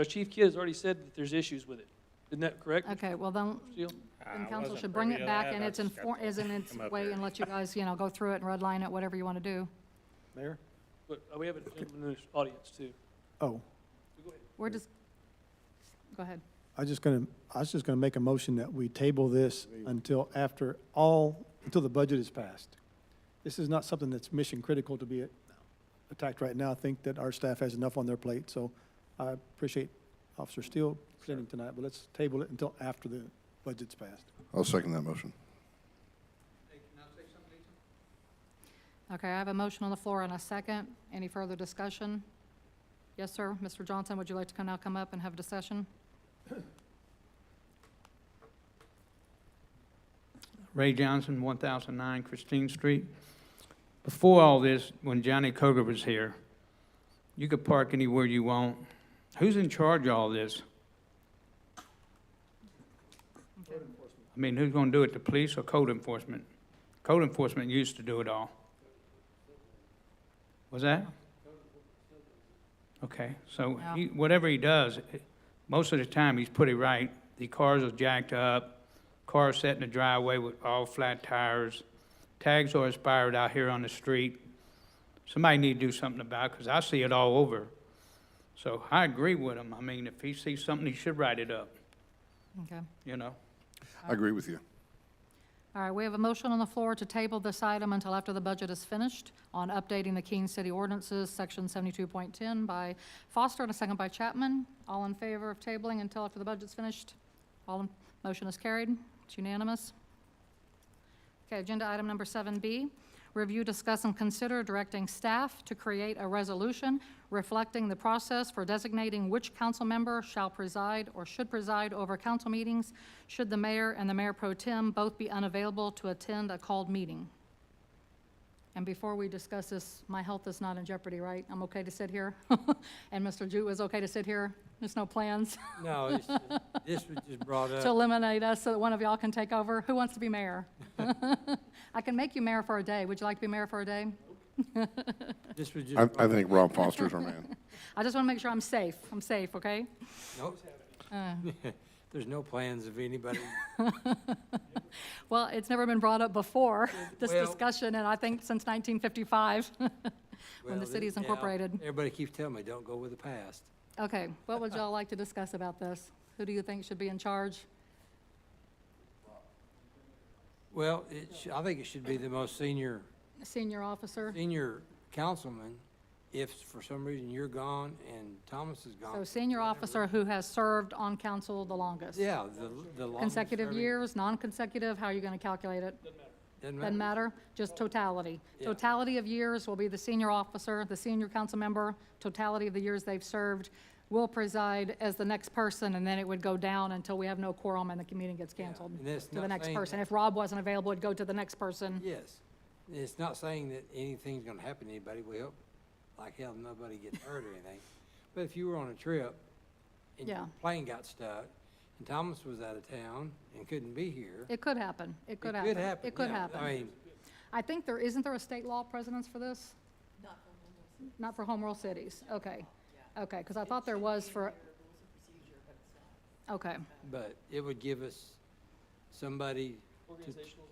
Speaker 2: Chief Kidd has already said that there's issues with it. Isn't that correct,
Speaker 1: Okay, well, then
Speaker 2: Mr. Steele?
Speaker 1: Then
Speaker 9: I
Speaker 1: council
Speaker 9: wasn't
Speaker 1: should bring
Speaker 9: privy
Speaker 1: it
Speaker 9: to
Speaker 1: back
Speaker 9: that.
Speaker 1: in
Speaker 9: I
Speaker 1: its
Speaker 9: just got
Speaker 1: is in its
Speaker 9: come up
Speaker 1: way
Speaker 9: here.
Speaker 1: and let you guys, go through it and redline it, whatever you want to do.
Speaker 7: Mayor?
Speaker 2: But we have a gentleman in the audience too.
Speaker 7: Oh,
Speaker 2: Go ahead.
Speaker 1: We're just, go ahead.
Speaker 7: I was just gonna make a motion that we table this until until the budget is passed. This is not something that's mission critical to be attacked right now. I think that our staff has enough on their plate, so I appreciate Officer Steele presenting tonight, but let's table it until after the budget's passed.
Speaker 10: I'll second that motion.
Speaker 1: Okay, I have a motion on the floor and a second. Any further discussion? Yes, sir. Mr. Johnson, would you like to now come up and have a discussion?
Speaker 12: Ray Johnson, 1009 Christine Street. Before all this, when Johnny Koger was here, you could park anywhere you want. Who's in charge of all this? I mean, who's going to do it, the police or code enforcement? Code enforcement used to do it all. Was that? Okay, so
Speaker 1: Yeah.
Speaker 12: whatever he does, most of the time, he's pretty right. The cars are jacked up, cars set in the driveway with all flat tires, tags are expired out here on the street. Somebody need to do something about it, because I see it all over. So I agree with him. I mean, if he sees something, he should write it up,
Speaker 1: Okay.
Speaker 12: you know?
Speaker 10: I agree with you.
Speaker 1: All right, we have a motion on the floor to table this item until after the budget is finished on updating the Keene City ordinances, section 72.10 by Foster and a second by Chapman. All in favor of tabling until after the budget's finished? Motion is carried. It's unanimous. Okay, agenda item number 7B, review, discuss, and consider directing staff to create a resolution reflecting the process for designating which council member shall preside or should preside over council meetings should the mayor and the mayor pro tem both be unavailable to attend a called meeting. And before we discuss this, my health is not in jeopardy, right? I'm okay to sit here? And Mr. Jute is okay to sit here? There's no plans
Speaker 11: No, this was just brought
Speaker 1: to
Speaker 11: up.
Speaker 1: eliminate us so that one of y'all can take over? Who wants to be mayor? I can make you mayor for a day. Would you like to be mayor for a day?
Speaker 11: This was just.
Speaker 10: I
Speaker 11: brought-
Speaker 10: think Rob Foster's our man.
Speaker 1: I just want to make sure I'm safe. I'm safe, okay?
Speaker 11: Nope. There's no plans of anybody.
Speaker 1: Well, it's never been brought up before, this
Speaker 11: Well-
Speaker 1: discussion, and I think since 1955, when
Speaker 11: Well,
Speaker 1: the city's
Speaker 11: yeah,
Speaker 1: incorporated.
Speaker 11: Everybody keeps telling me, don't go with the past.
Speaker 1: Okay, what would y'all like to discuss about this? Who do you think should be in charge?
Speaker 11: Well, I think it should be the most senior
Speaker 1: Senior officer?
Speaker 11: councilman, if for some reason you're gone and Thomas is
Speaker 1: So
Speaker 11: gone.
Speaker 1: senior officer who has served on council the longest?
Speaker 11: Yeah, the longest
Speaker 1: Consecutive
Speaker 11: serving-
Speaker 1: years, non-consecutive, how are you going to calculate it?
Speaker 11: Doesn't
Speaker 1: Doesn't
Speaker 11: matter.
Speaker 1: matter, just totality.
Speaker 11: Yeah.
Speaker 1: Totality of years will be the senior officer, the senior council member, totality of the years they've served will preside as the next person, and then it would go down until we have no quorum and the meeting gets canceled
Speaker 11: and it's
Speaker 1: to the
Speaker 11: not
Speaker 1: next
Speaker 11: saying
Speaker 1: person.
Speaker 11: that-
Speaker 1: If Rob wasn't available, it'd go to the next person.
Speaker 11: Yes. It's not saying that anything's gonna happen to anybody. We hope, like hell, nobody gets hurt or anything. But if you were on a trip and your
Speaker 1: Yeah.
Speaker 11: plane got stuck and Thomas was out of town and couldn't be here.
Speaker 1: It could happen, it could
Speaker 11: It
Speaker 1: happen.
Speaker 11: could happen.
Speaker 1: It could
Speaker 11: yeah.
Speaker 1: happen.
Speaker 11: I mean,
Speaker 1: I think isn't there a state law precedence for this?
Speaker 8: Not for homeless.
Speaker 1: Not for home rule cities, okay. Okay, because I thought there was for,
Speaker 8: Rules of procedure, but it's not.
Speaker 1: okay,
Speaker 11: But it would give us somebody,
Speaker 2: Organizational.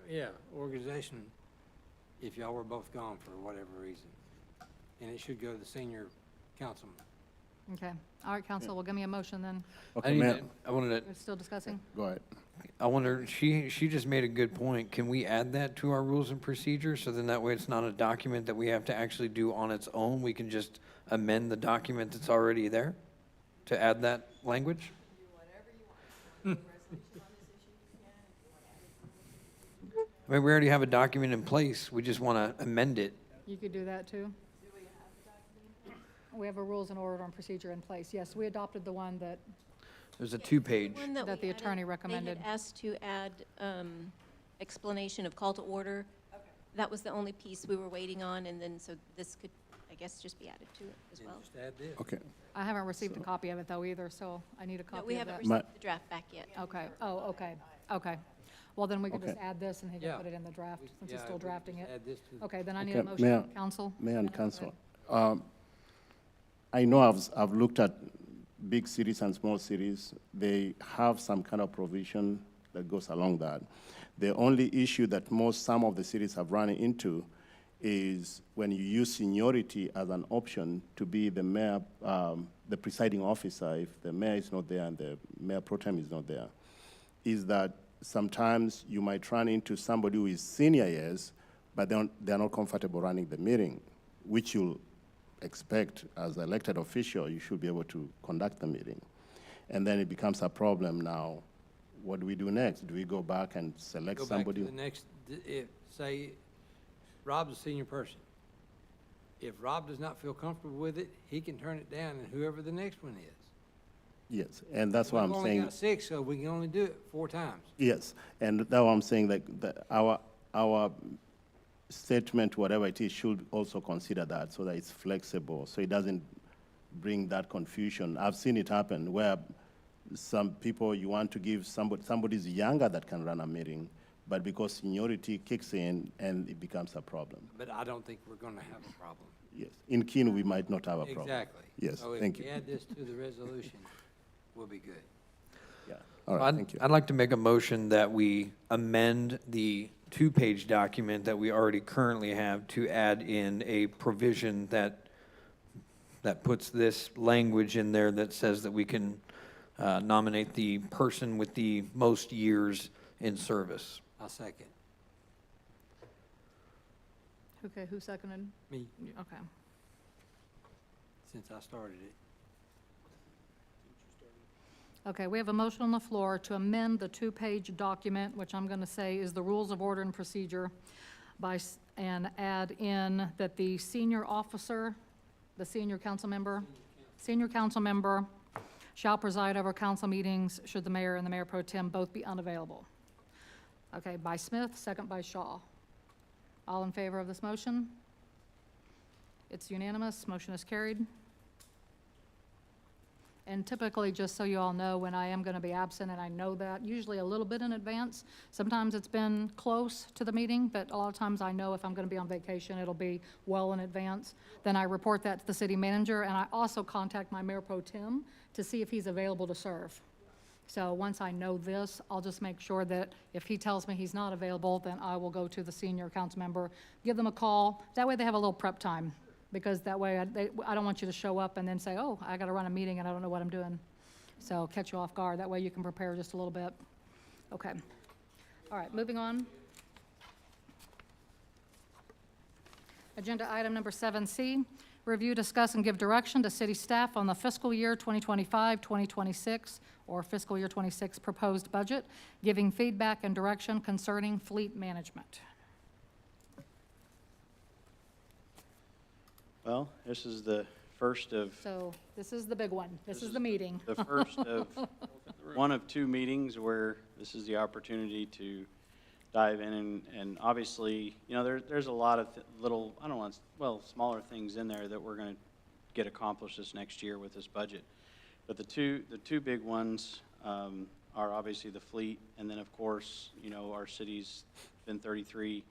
Speaker 11: yeah, organization, if y'all were both gone for whatever reason. And it should go to the senior councilman.
Speaker 1: okay. All right, council, well, give me a motion then.
Speaker 6: Okay, Mayor,
Speaker 4: I wanted
Speaker 1: We're still discussing?
Speaker 6: go ahead.
Speaker 4: I wonder, she just made a good point. Can we add that to our rules and procedures? So then that way it's not a document that we have to actually do on its own. We can just amend the document that's already there to add that language?
Speaker 8: Do whatever you want. If you want to do a resolution on this issue, you can. If you want to add it to the procedure,
Speaker 4: I mean, we already have a document in place. We just want to amend it.
Speaker 1: You could do that too?
Speaker 8: do we have the document?
Speaker 1: We have a rules and order and procedure in place. Yes, we adopted the one that,
Speaker 4: There's a two-page.
Speaker 13: One
Speaker 1: that
Speaker 13: we
Speaker 1: the attorney
Speaker 13: added,
Speaker 1: recommended.
Speaker 13: They had asked to add explanation of call to order.
Speaker 8: Okay.
Speaker 13: That was the only piece we were waiting on, and then, so this could, I guess, just be added to it as
Speaker 11: Then
Speaker 13: well.
Speaker 11: just add this.
Speaker 6: Okay.
Speaker 1: I haven't received a copy of it though either, so I need a
Speaker 13: No,
Speaker 1: copy
Speaker 13: we
Speaker 1: of
Speaker 13: haven't
Speaker 1: that.
Speaker 13: received
Speaker 6: Ma-
Speaker 13: the draft back yet.
Speaker 1: Okay, oh, okay, okay. Well, then we can just
Speaker 6: Okay.
Speaker 1: add this and he can
Speaker 11: Yeah.
Speaker 1: put it in the draft,
Speaker 11: We-
Speaker 1: since
Speaker 11: yeah,
Speaker 1: he's still
Speaker 11: we can
Speaker 1: drafting
Speaker 11: just
Speaker 1: it.
Speaker 11: Add this to the.
Speaker 1: Okay, then I need a
Speaker 6: Okay,
Speaker 1: motion
Speaker 6: Mayor-
Speaker 1: from council.
Speaker 6: Mayor and
Speaker 1: Go
Speaker 6: council,
Speaker 1: ahead.
Speaker 6: I know I've looked at big cities and small cities. They have some kind of provision that goes along that. The only issue that some of the cities have run into is when you use seniority as an option to be the mayor, the presiding officer, if the mayor is not there and the mayor pro tem is not there, is that sometimes you might run into somebody who is senior years, but they're not comfortable running the meeting, which you'll expect as an elected official, you should be able to conduct the meeting. And then it becomes a problem now. What do we do next? Do we go back and select
Speaker 11: Go back
Speaker 6: somebody?
Speaker 11: to the next, if, say, Rob's a senior person. If Rob does not feel comfortable with it, he can turn it down, and whoever the next one is.
Speaker 6: Yes, and that's why I'm
Speaker 11: We've only
Speaker 6: saying,
Speaker 11: got 6, so we can only do it 4 times.
Speaker 6: yes, and that's why I'm saying that our statement, whatever it is, should also consider that so that it's flexible, so it doesn't bring that confusion. I've seen it happen where some people, you want to give somebody's younger that can run a meeting, but because seniority kicks in and it becomes a problem.
Speaker 11: But I don't think we're gonna have a problem.
Speaker 6: Yes, in Keene, we might not have a problem.
Speaker 11: Exactly.
Speaker 6: Yes,
Speaker 11: So
Speaker 6: thank
Speaker 11: if
Speaker 6: you.
Speaker 11: we add this to the resolution, we'll be good.
Speaker 6: Yeah, all right, thank you.
Speaker 4: I'd like to make a motion that we amend the two-page document that we already currently have to add in a provision that puts this language in there that says that we can nominate the person with the most years in service.
Speaker 11: I'll second.
Speaker 1: Okay, who seconded?
Speaker 11: Me,
Speaker 1: Okay.
Speaker 11: since I started it.
Speaker 1: Okay, we have a motion on the floor to amend the two-page document, which I'm going to say is the Rules of Order and Procedure, and add in that the senior officer, the senior council member shall preside over council meetings should the mayor and the mayor pro tem both be unavailable. Okay, by Smith, second by Shaw. All in favor of this motion? It's unanimous, motion is carried. And typically, just so you all know, when I am going to be absent, and I know that, usually a little bit in advance. Sometimes it's been close to the meeting, but a lot of times I know if I'm going to be on vacation, it'll be well in advance. Then I report that to the city manager, and I also contact my mayor pro tem to see if he's available to serve. So once I know this, I'll just make sure that if he tells me he's not available, then I will go to the senior council member, give them a call. That way they have a little prep time. Because that way, I don't want you to show up and then say, oh, I got to run a meeting and I don't know what I'm doing. So catch you off guard. That way you can prepare just a little bit. Okay. All right, moving on. Agenda item number 7C, review, discuss, and give direction to city staff on the fiscal year 2025-2026 or fiscal year 26 proposed budget, giving feedback and direction concerning fleet management.
Speaker 5: Well, this is the first of,
Speaker 1: So this is the big one. This is the meeting.
Speaker 5: the first of one of 2 meetings where this is the opportunity to dive in and obviously, you know, there's a lot of little, I don't want, well, smaller things in there that we're going to get accomplished this next year with this budget. But the two big ones are obviously the fleet, and then of course, you know, our city's been 33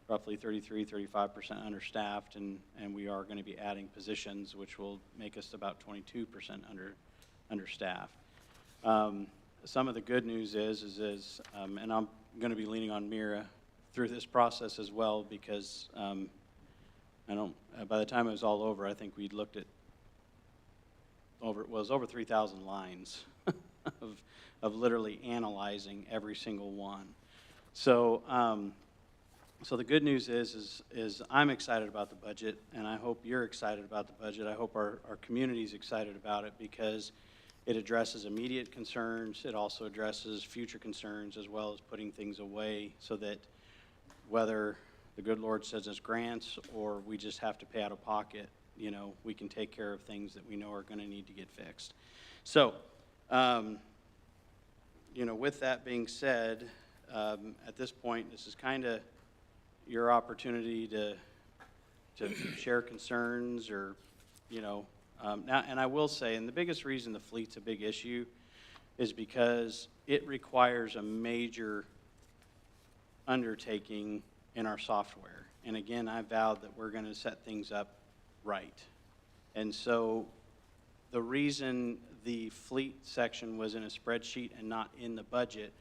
Speaker 5: roughly 35% understaffed, and we are going to be adding positions, which will make us about 22% understaffed. Some of the good news is and I'm going to be leaning on Mira through this process as well, because by the time it was all over, I think we'd looked at over 3,000 lines of literally analyzing every single one. So, so the good news is I'm excited about the budget, and I hope you're excited about the budget. I hope our community's excited about it, because it addresses immediate concerns. It also addresses future concerns, as well as putting things away, so that whether the good Lord sends us grants or we just have to pay out of pocket, you know, we can take care of things that we know are going to need to get fixed. So, you know, with that being said, at this point, this is kind of your opportunity to share concerns, or, you know, now, and I will say, and the biggest reason the fleet's a big issue is because it requires a major undertaking in our software. And again, I vowed that we're going to set things up right. And so the reason the fleet section was in a spreadsheet and not in the budget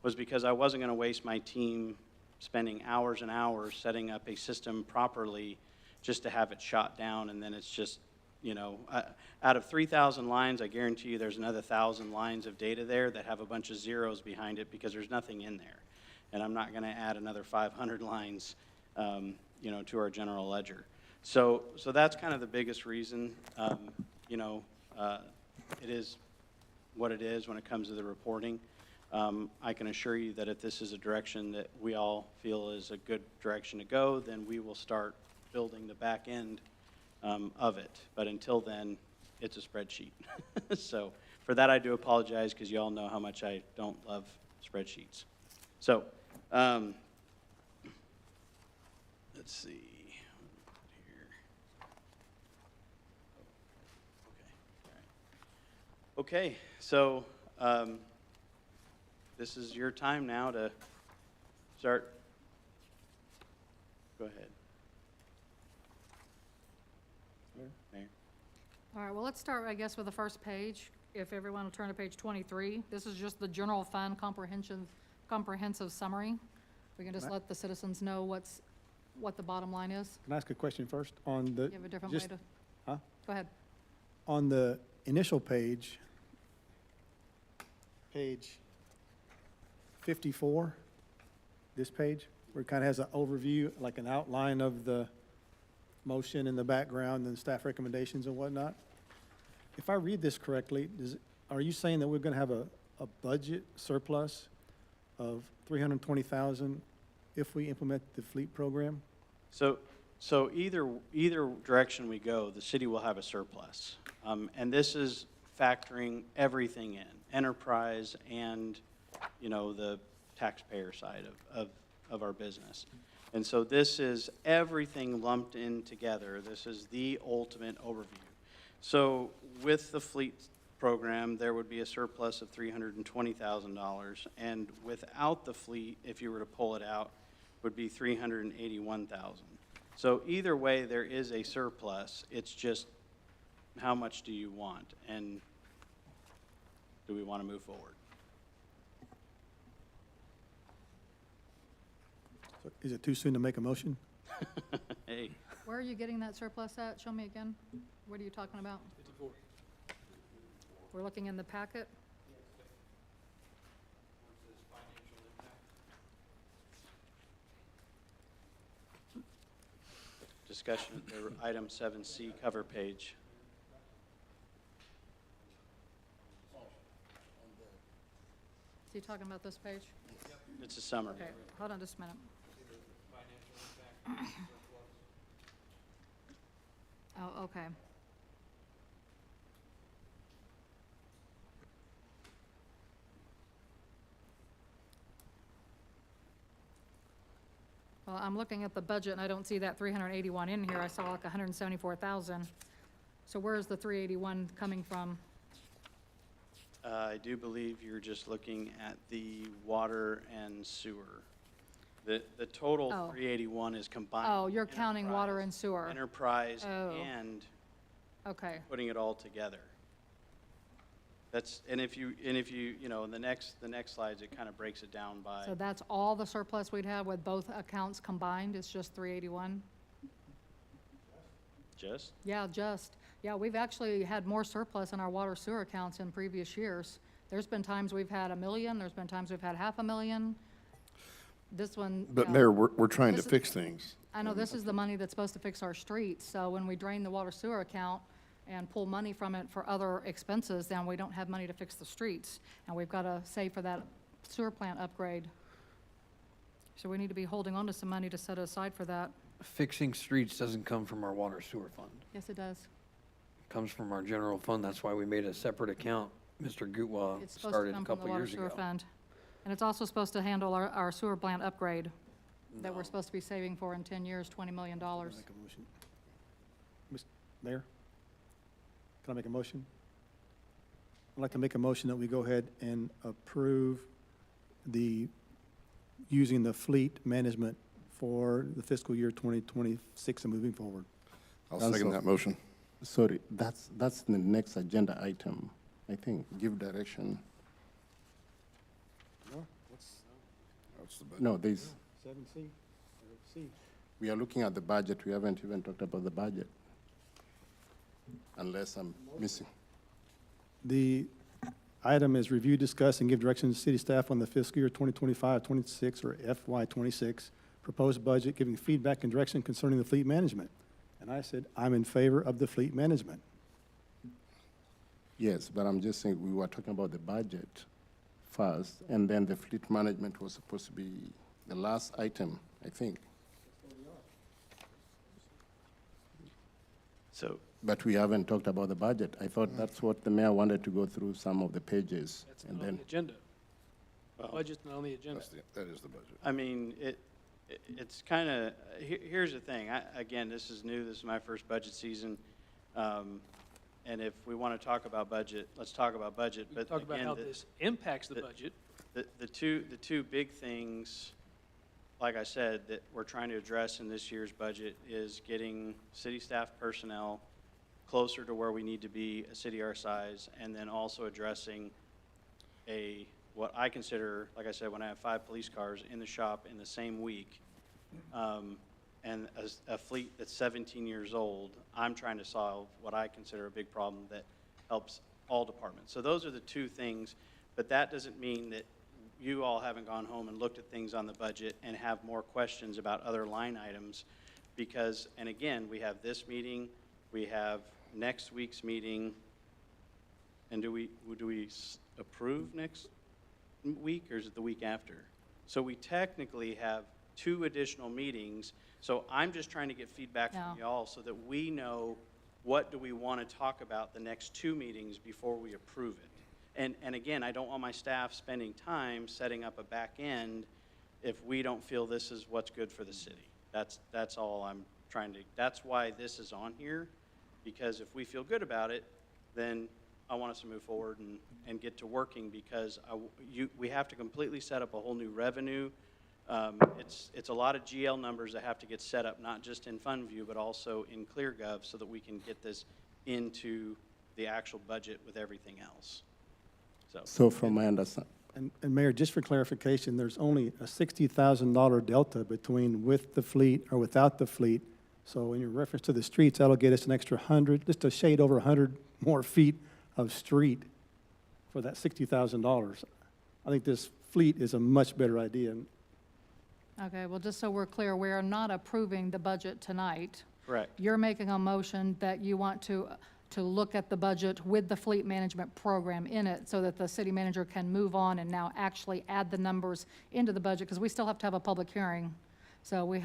Speaker 5: was because I wasn't going to waste my team spending hours and hours setting up a system properly just to have it shot down, and then it's just, you know, out of 3,000 lines, I guarantee you there's another 1,000 lines of data there that have a bunch of zeros behind it because there's nothing in there. And I'm not going to add another 500 lines, you know, to our general ledger. So that's kind of the biggest reason. You know, it is what it is when it comes to the reporting. I can assure you that if this is a direction that we all feel is a good direction to go, then we will start building the back end of it. But until then, it's a spreadsheet. So for that, I do apologize, because you all know how much I don't love spreadsheets. So let's see. Here. Okay. So this is your time now to start. Go ahead. Mayor.
Speaker 1: All right, well, let's start, I guess, with the first page. If everyone will turn to page 23. This is just the general fund comprehensive summary. We can just let the citizens know what the bottom line is.
Speaker 7: Can I ask a question first? On the,
Speaker 1: You have a different way
Speaker 7: just,
Speaker 1: to,
Speaker 7: huh?
Speaker 1: go ahead.
Speaker 7: On the initial page, page 54, this page, where it kind of has an overview, like an outline of the motion in the background and staff recommendations and whatnot. If I read this correctly, are you saying that we're going to have a budget surplus of $320,000 if we implement the fleet program?
Speaker 5: So either direction we go, the city will have a surplus. And this is factoring everything in, enterprise and, you know, the taxpayer side of our business. And so this is everything lumped in together. This is the ultimate overview. So with the fleet program, there would be a surplus of $320,000. And without the fleet, if you were to pull it out, would be $381,000. So either way, there is a surplus. It's just how much do you want, and do we want to move forward?
Speaker 7: So is it too soon to make a motion?
Speaker 5: Hey.
Speaker 1: Where are you getting that surplus at? Show me again. What are you talking about?
Speaker 2: 54.
Speaker 1: We're looking in the packet.
Speaker 5: Discussion, item 7C, cover page.
Speaker 1: Is he talking about this page?
Speaker 5: It's a summary.
Speaker 1: Okay, hold on just a minute. Oh, okay. Well, I'm looking at the budget and I don't see that 381 in here. I saw like 174,000. So where's the 381 coming from?
Speaker 5: I do believe you're just looking at the water and sewer. The total
Speaker 1: Oh.
Speaker 5: 381 is combined.
Speaker 1: Oh, you're counting water and sewer.
Speaker 5: Enterprise
Speaker 1: Oh.
Speaker 5: and
Speaker 1: Okay,
Speaker 5: putting it all together. That's, and if you, you know, in the next slides, it kind of breaks it down by,
Speaker 1: so that's all the surplus we'd have with both accounts combined, it's just 381?
Speaker 5: just,
Speaker 1: Yeah, we've actually had more surplus in our water sewer accounts in previous years. There's been times we've had 1 million, there's been times we've had 500,000. This one.
Speaker 10: But
Speaker 1: yeah.
Speaker 10: Mayor, we're trying to
Speaker 1: This is-
Speaker 10: fix things.
Speaker 1: I know this is the money that's supposed to fix our streets, so when we drain the water sewer account and pull money from it for other expenses, then we don't have money to fix the streets. And we've got to save for that sewer plant upgrade. So we need to be holding on to some money to set aside for that.
Speaker 4: Fixing streets doesn't come from our water sewer fund.
Speaker 1: Yes, it does.
Speaker 4: It comes from our general fund. That's why we made a separate account. Mr. Gutwa
Speaker 1: It's supposed to
Speaker 4: started a
Speaker 1: come from the
Speaker 4: couple
Speaker 1: water
Speaker 4: years
Speaker 1: sewer
Speaker 4: ago.
Speaker 1: fund. And it's also supposed to handle our sewer plant upgrade that we're supposed to be saving for in 10 years, $20 million.
Speaker 7: Make a motion. Mayor, can I make a motion? I'd like to make a motion that we go ahead and approve using the fleet management for the fiscal year 2026 and moving forward.
Speaker 10: I'll
Speaker 6: Council.
Speaker 10: second that motion.
Speaker 6: Sorry, that's the next agenda item, I think. Give direction.
Speaker 10: That's the budget.
Speaker 6: No, there's,
Speaker 7: 7C, or C.
Speaker 6: we are looking at the budget. We haven't even talked about the budget. Unless I'm missing.
Speaker 7: The item is review, discuss, and give direction to city staff on the fiscal year 2025-26 or FY26 proposed budget, giving feedback and direction concerning the fleet management. And I said, I'm in favor of the fleet management.
Speaker 6: Yes, but I'm just saying, we were talking about the budget first, and then the fleet management was supposed to be the last item, I think.
Speaker 5: so,
Speaker 6: But we haven't talked about the budget. I thought that's what the mayor wanted to go through some of the pages.
Speaker 2: That's
Speaker 6: And
Speaker 2: not on
Speaker 6: then,
Speaker 2: the agenda.
Speaker 5: well,
Speaker 2: Budget's not on the agenda.
Speaker 10: That is the budget.
Speaker 5: I mean, it's kind of, here's the thing, again, this is new, this is my first budget season. And if we want to talk about budget, let's talk about budget,
Speaker 2: We can
Speaker 5: but
Speaker 2: talk about
Speaker 5: again,
Speaker 2: how this impacts the budget.
Speaker 5: the two big things, like I said, that we're trying to address in this year's budget is getting city staff personnel closer to where we need to be, a city our size, and then also addressing what I consider, like I said, when I have 5 police cars in the shop in the same week, and a fleet that's 17 years old, I'm trying to solve what I consider a big problem that helps all departments. So those are the two things, but that doesn't mean that you all haven't gone home and looked at things on the budget and have more questions about other line items, because, and again, we have this meeting, we have next week's meeting, and do we approve next week, or is it the week after? So we technically have 2 additional meetings, so I'm just trying to get feedback from
Speaker 1: Yeah.
Speaker 5: y'all so that we know what do we want to talk about the next 2 meetings before we approve it. And again, I don't want my staff spending time setting up a back end if we don't feel this is what's good for the city. That's all I'm trying to, that's why this is on here, because if we feel good about it, then I want us to move forward and get to working, because we have to completely set up a whole new revenue. It's a lot of GL numbers that have to get set up, not just in FundView, but also in ClearGov, so that we can get this into the actual budget with everything else.
Speaker 6: so from my understanding,
Speaker 7: And Mayor, just for clarification, there's only a $60,000 delta between with the fleet or without the fleet. So in your reference to the streets, that'll get us an extra 100, just a shade over 100 more feet of street for that $60,000. I think this fleet is a much better idea.
Speaker 1: Okay, well, just so we're clear, we are not approving the budget tonight.
Speaker 5: Correct.
Speaker 1: You're making a motion that you want to look at the budget with the fleet management program in it, so that the city manager can move on and now actually add the numbers into the budget, because we still have to have a public hearing. So we've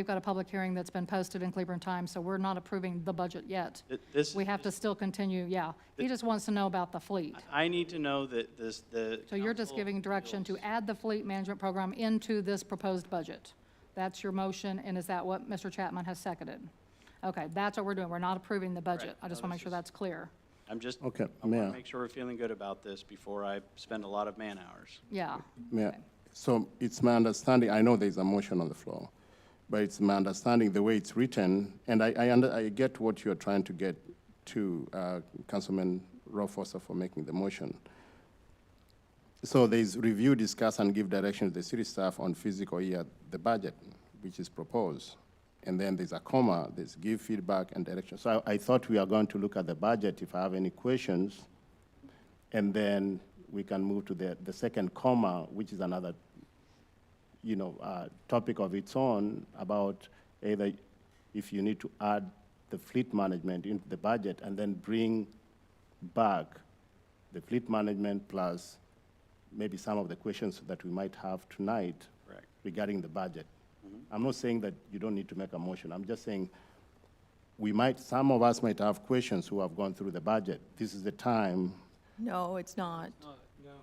Speaker 1: got a public hearing that's been posted in Cleburne Times, so we're not approving the budget yet. We have to still continue, yeah. He just wants to know about the fleet.
Speaker 5: I need to know that the.
Speaker 1: So you're just
Speaker 5: council
Speaker 1: giving direction to
Speaker 5: feels-
Speaker 1: add the fleet management program into this proposed budget. That's your motion, and is that what Mr. Chapman has seconded? Okay, that's what we're doing. We're not approving the budget.
Speaker 5: Correct.
Speaker 1: I just
Speaker 5: No,
Speaker 1: want to
Speaker 5: this
Speaker 1: make sure
Speaker 5: is-
Speaker 1: that's clear.
Speaker 5: I'm just,
Speaker 6: okay,
Speaker 5: I want
Speaker 6: Mayor,
Speaker 5: to make sure we're feeling good about this before I spend a lot of man hours.
Speaker 1: Yeah.
Speaker 6: Mayor, So it's my understanding, I know there's a motion on the floor, but it's my understanding the way it's written, and I get what you're trying to get to, Councilman Rofosa, for making the motion. So there's review, discuss, and give direction to the city staff on fiscal year, the budget, which is proposed. And then there's a comma, there's give feedback and direction. So I thought we are going to look at the budget if I have any questions, and then we can move to the second comma, which is another, topic of its own about either if you need to add the fleet management into the budget and then bring back the fleet management plus maybe some of the questions that we might have tonight regarding the budget. I'm not saying that you don't need to make a motion. I'm just saying some of us might have questions who have gone through the budget. This is the time
Speaker 8: No, it's not.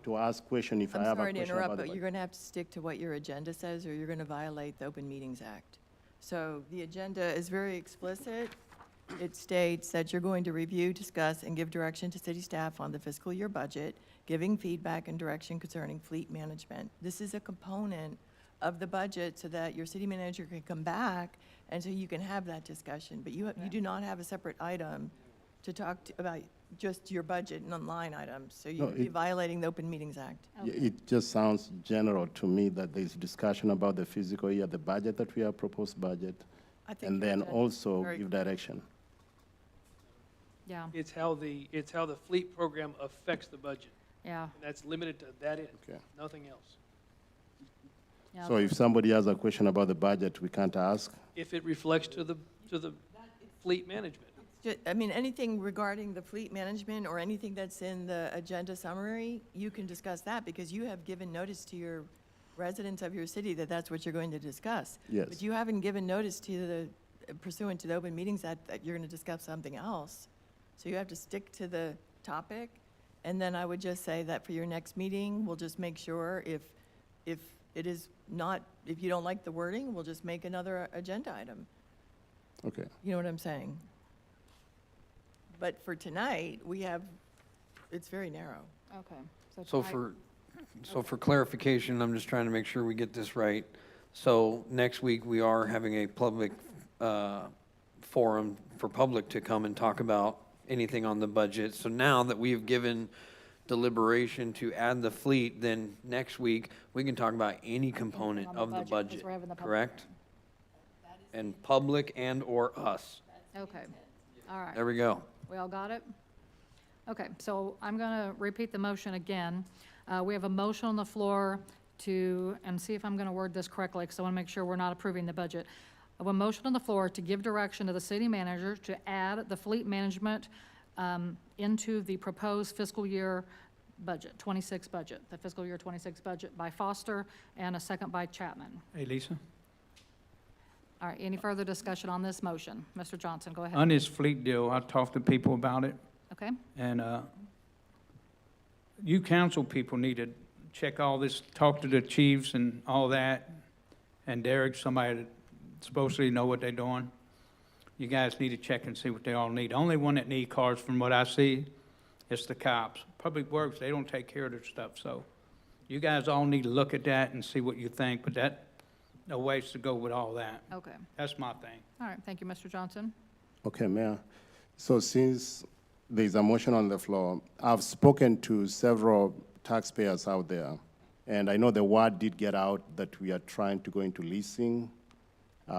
Speaker 6: to ask question if I
Speaker 8: I'm
Speaker 6: have a
Speaker 8: sorry to
Speaker 6: question
Speaker 8: interrupt,
Speaker 6: about the
Speaker 8: but
Speaker 6: budget.
Speaker 8: you're going to have to stick to what your agenda says, or you're going to violate the Open Meetings Act. So the agenda is very explicit. It states that you're going to review, discuss, and give direction to city staff on the fiscal year budget, giving feedback and direction concerning fleet management. This is a component of the budget so that your city manager can come back and so you can have that discussion. But you do not have a separate item to talk about just your budget and line items. So
Speaker 6: No,
Speaker 8: you'd be
Speaker 6: it-
Speaker 8: violating the Open Meetings Act.
Speaker 6: It just sounds general to me that there's discussion about the fiscal year, the budget that we have proposed budget,
Speaker 8: I think
Speaker 6: and
Speaker 8: your
Speaker 6: then
Speaker 8: agenda is
Speaker 6: also
Speaker 8: very
Speaker 6: give
Speaker 8: clear.
Speaker 6: direction.
Speaker 1: Yeah,
Speaker 2: It's how the fleet program affects the budget.
Speaker 1: yeah,
Speaker 2: And that's limited to that end,
Speaker 6: Okay.
Speaker 2: nothing else.
Speaker 1: yeah.
Speaker 6: So if somebody has a question about the budget, we can't ask?
Speaker 2: If it reflects to the fleet management.
Speaker 8: Anything regarding the fleet management or anything that's in the agenda summary, you can discuss that because you have given notice to your residents of your city that that's what you're going to discuss.
Speaker 6: Yes.
Speaker 8: But you haven't given notice to pursuant to the Open Meetings Act that you're going to discuss something else. So you have to stick to the topic. And then I would just say that for your next meeting, we'll just make sure if it is not, if you don't like the wording, we'll just make another agenda item.
Speaker 6: Okay.
Speaker 8: You know what I'm saying? But for tonight, it's very narrow.
Speaker 1: Okay.
Speaker 4: So for clarification, I'm just trying to make sure we get this right. So next week, we are having a public forum for public to come and talk about anything on the budget. So now that we have given deliberation to add the fleet, then next week, we can talk about any component
Speaker 1: on the
Speaker 4: of the
Speaker 1: budget, 'cause
Speaker 4: budget,
Speaker 1: we're having the public
Speaker 4: correct? And public and/or us.
Speaker 1: Okay, all right.
Speaker 4: There we go.
Speaker 1: We all got it? Okay, so I'm going to repeat the motion again. We have a motion on the floor and see if I'm going to word this correctly, because I want to make sure we're not approving the budget. I have a motion on the floor to give direction to the city manager to add the fleet management into the proposed fiscal year budget, 26 budget, the fiscal year 26 budget by Foster, and a second by Chapman.
Speaker 12: Hey, Lisa,
Speaker 1: All right, any further discussion on this motion? Mr. Johnson, go ahead.
Speaker 12: on this fleet deal, I talked to people about it,
Speaker 1: Okay,
Speaker 12: and you council people need to check all this, talk to the chiefs and all that, and Derek, somebody that supposedly know what they're doing. You guys need to check and see what they all need. The only one that need cars, from what I see, is the cops. Public Works, they don't take care of their stuff, so you guys all need to look at that and see what you think, but no ways to go with all that.
Speaker 1: okay.
Speaker 12: That's my thing.
Speaker 1: All right, thank you, Mr. Johnson.
Speaker 6: Okay, Mayor. So since there's a motion on the floor, I've spoken to several taxpayers out there, and I know the word did get out that we are trying to go into leasing,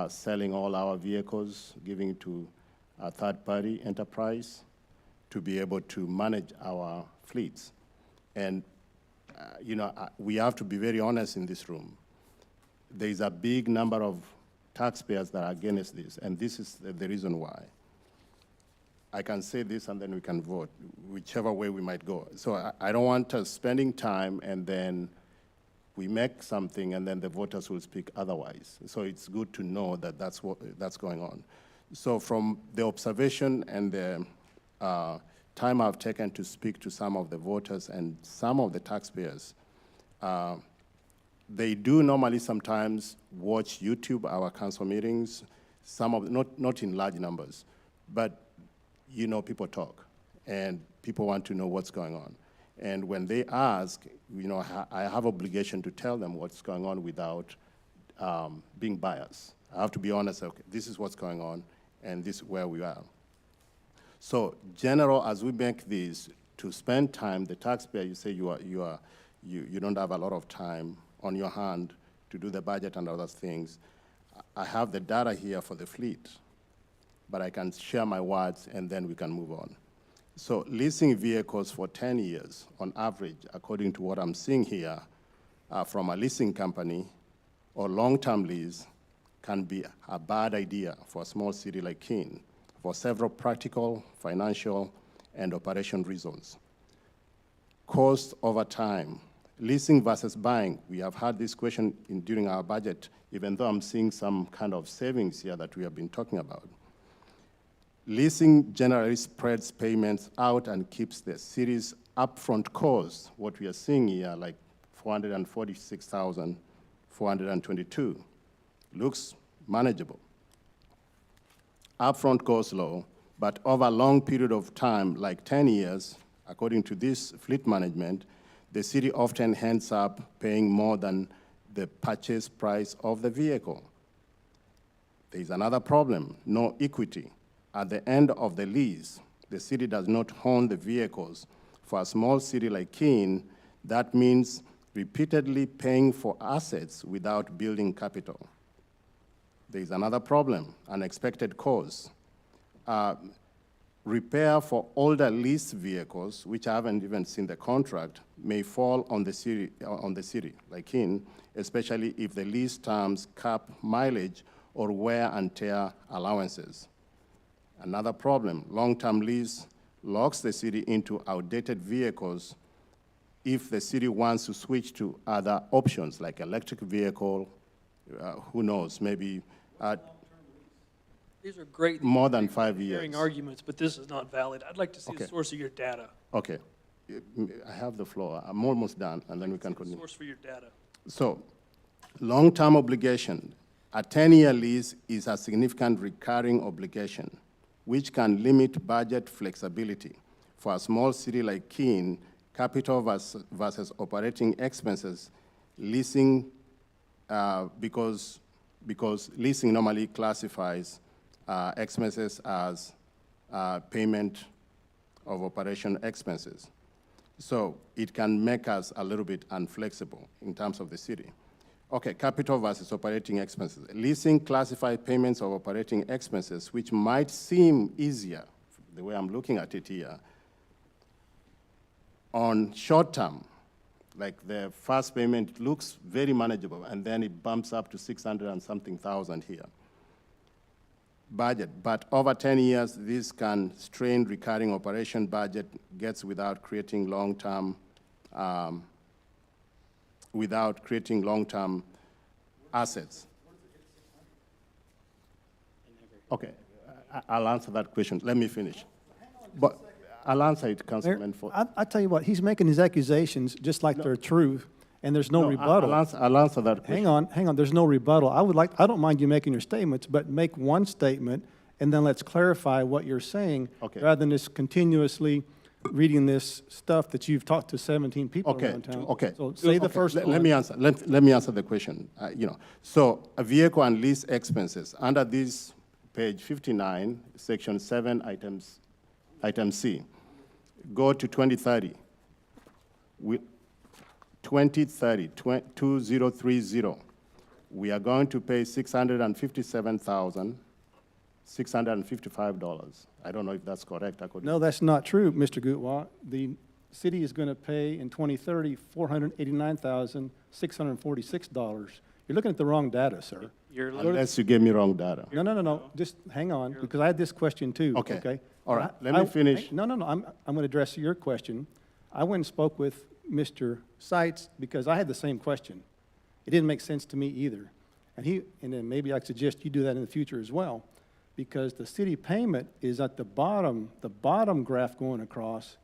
Speaker 6: selling all our vehicles, giving it to a third-party enterprise to be able to manage our fleets. And, we have to be very honest in this room. There is a big number of taxpayers that are against this, and this is the reason why. I can say this and then we can vote, whichever way we might go. So I don't want us spending time and then we make something and then the voters will speak otherwise. So it's good to know that that's going on. So from the observation and the time I've taken to speak to some of the voters and some of the taxpayers, they do normally sometimes watch YouTube, our council meetings, some of, not in large numbers, but people talk and people want to know what's going on. And when they ask, I have obligation to tell them what's going on without being biased. I have to be honest, okay, this is what's going on, and this is where we are. So general, as we make this, to spend time, the taxpayer, you say you don't have a lot of time on your hand to do the budget and other things. I have the data here for the fleet, but I can share my words and then we can move on. So leasing vehicles for 10 years on average, according to what I'm seeing here, from a leasing company or long-term lease can be a bad idea for a small city like Keene for several practical, financial, and operation reasons. Cost over time, leasing versus buying. We have had this question during our budget, even though I'm seeing some kind of savings here that we have been talking about. Leasing generally spreads payments out and keeps the city's upfront costs, what we are seeing here, like $446,422, looks manageable. Upfront costs low, but over a long period of time, like 10 years, according to this fleet management, the city often ends up paying more than the purchase price of the vehicle. There is another problem, no equity. At the end of the lease, the city does not own the vehicles. For a small city like Keene, that means repeatedly paying for assets without building capital. There is another problem, unexpected costs. Repair for older leased vehicles, which I haven't even seen the contract, may fall on the city like Keene, especially if the lease terms cap mileage or wear and tear allowances. Another problem, long-term lease locks the city into outdated vehicles if the city wants to switch to other options like electric vehicle, who knows, maybe
Speaker 2: These are great.
Speaker 6: more than 5 years.
Speaker 2: Hearing arguments, but this is not valid. I'd like to see the
Speaker 6: Okay.
Speaker 2: source of your data.
Speaker 6: Okay, I have the floor. I'm almost done, and then we can
Speaker 2: The
Speaker 6: continue.
Speaker 2: source for your data.
Speaker 6: So, long-term obligation. A 10-year lease is a significant recurring obligation, which can limit budget flexibility. For a small city like Keene, capital versus operating expenses, leasing, because leasing normally classifies expenses as payment of operation expenses. So it can make us a little bit unflexible in terms of the city. Okay, capital versus operating expenses. Leasing classified payments of operating expenses, which might seem easier, the way I'm looking at it here, on short term, like the first payment looks very manageable, and then it bumps up to 600 and something thousand here. Budget, but over 10 years, this can strain recurring operation budget gets without creating long-term assets. Okay, I'll answer that question. Let me finish. But I'll answer it, Councilman.
Speaker 7: I tell you what, he's making his accusations just like they're true, and there's no rebuttal.
Speaker 6: I'll answer that question.
Speaker 7: Hang on, there's no rebuttal. I don't mind you making your statements, but make one statement, and then let's clarify what you're saying,
Speaker 6: Okay.
Speaker 7: rather than just continuously reading this stuff that you've talked to 17 people
Speaker 6: Okay,
Speaker 7: around town.
Speaker 6: okay.
Speaker 7: So say the
Speaker 6: Okay,
Speaker 7: first one.
Speaker 6: Let me answer. Let me answer the question. So a vehicle and lease expenses under this page 59, section 7, item C. Go to 2030. 2030, we are going to pay $657,655. I don't know if that's correct.
Speaker 7: No, that's not true, Mr. Gutwa. The city is going to pay in 2030 $489,646. You're looking at the wrong data, sir.
Speaker 6: Unless you gave me wrong data.
Speaker 7: No. Just hang on, because I had this question too.
Speaker 6: Okay. All right, let me finish.
Speaker 7: No. I'm going to address your question. I went and spoke with Mr. Seitz because I had the same question. It didn't make sense to me either. And then maybe I suggest you do that in the future as well, because the city payment is at the bottom graph going across.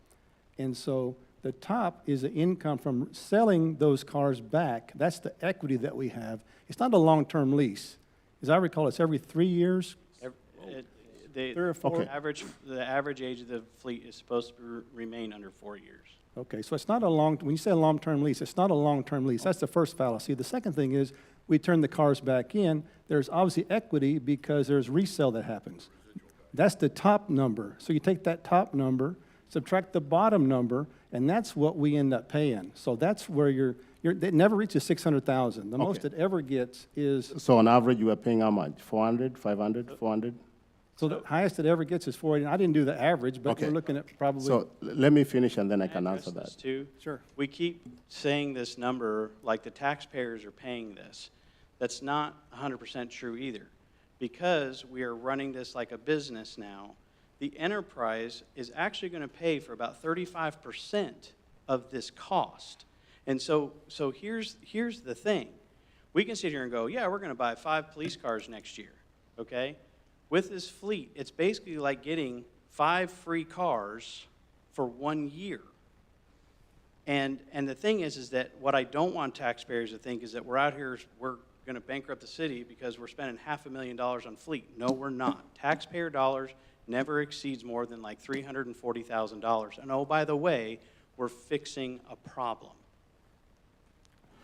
Speaker 7: And so the top is the income from selling those cars back. That's the equity that we have. It's not a long-term lease. As I recall, it's every 3 years.
Speaker 5: they,
Speaker 7: 3 or 4?
Speaker 6: Okay.
Speaker 5: the average age of the fleet is supposed to remain under 4 years.
Speaker 7: Okay, so it's not a when you say a long-term lease, it's not a long-term lease. That's the first fallacy. The second thing is, we turn the cars back in, there's obviously equity because there's resale that happens. That's the top number. So you take that top number, subtract the bottom number, and that's what we end up paying. So that's where it never reaches 600,000. The most it ever gets is,
Speaker 6: So on average, you are paying how much? 400, 500, 400?
Speaker 7: so the highest it ever gets is 480. I didn't do the average, but
Speaker 6: Okay.
Speaker 7: we're looking at probably.
Speaker 6: So let me finish and then I can
Speaker 5: address
Speaker 6: answer
Speaker 5: this
Speaker 6: that.
Speaker 5: too?
Speaker 7: Sure.
Speaker 5: We keep saying this number like the taxpayers are paying this. That's not 100% true either. Because we are running this like a business now, the enterprise is actually going to pay for about 35% of this cost. And so here's the thing. We can sit here and go, yeah, we're going to buy 5 police cars next year, okay? With this fleet, it's basically like getting 5 free cars for 1 year. And the thing is that what I don't want taxpayers to think is that we're out here, we're going to bankrupt the city because we're spending $500,000 on fleet. No, we're not. Taxpayer dollars never exceeds more than like $340,000. And oh, by the way, we're fixing a problem.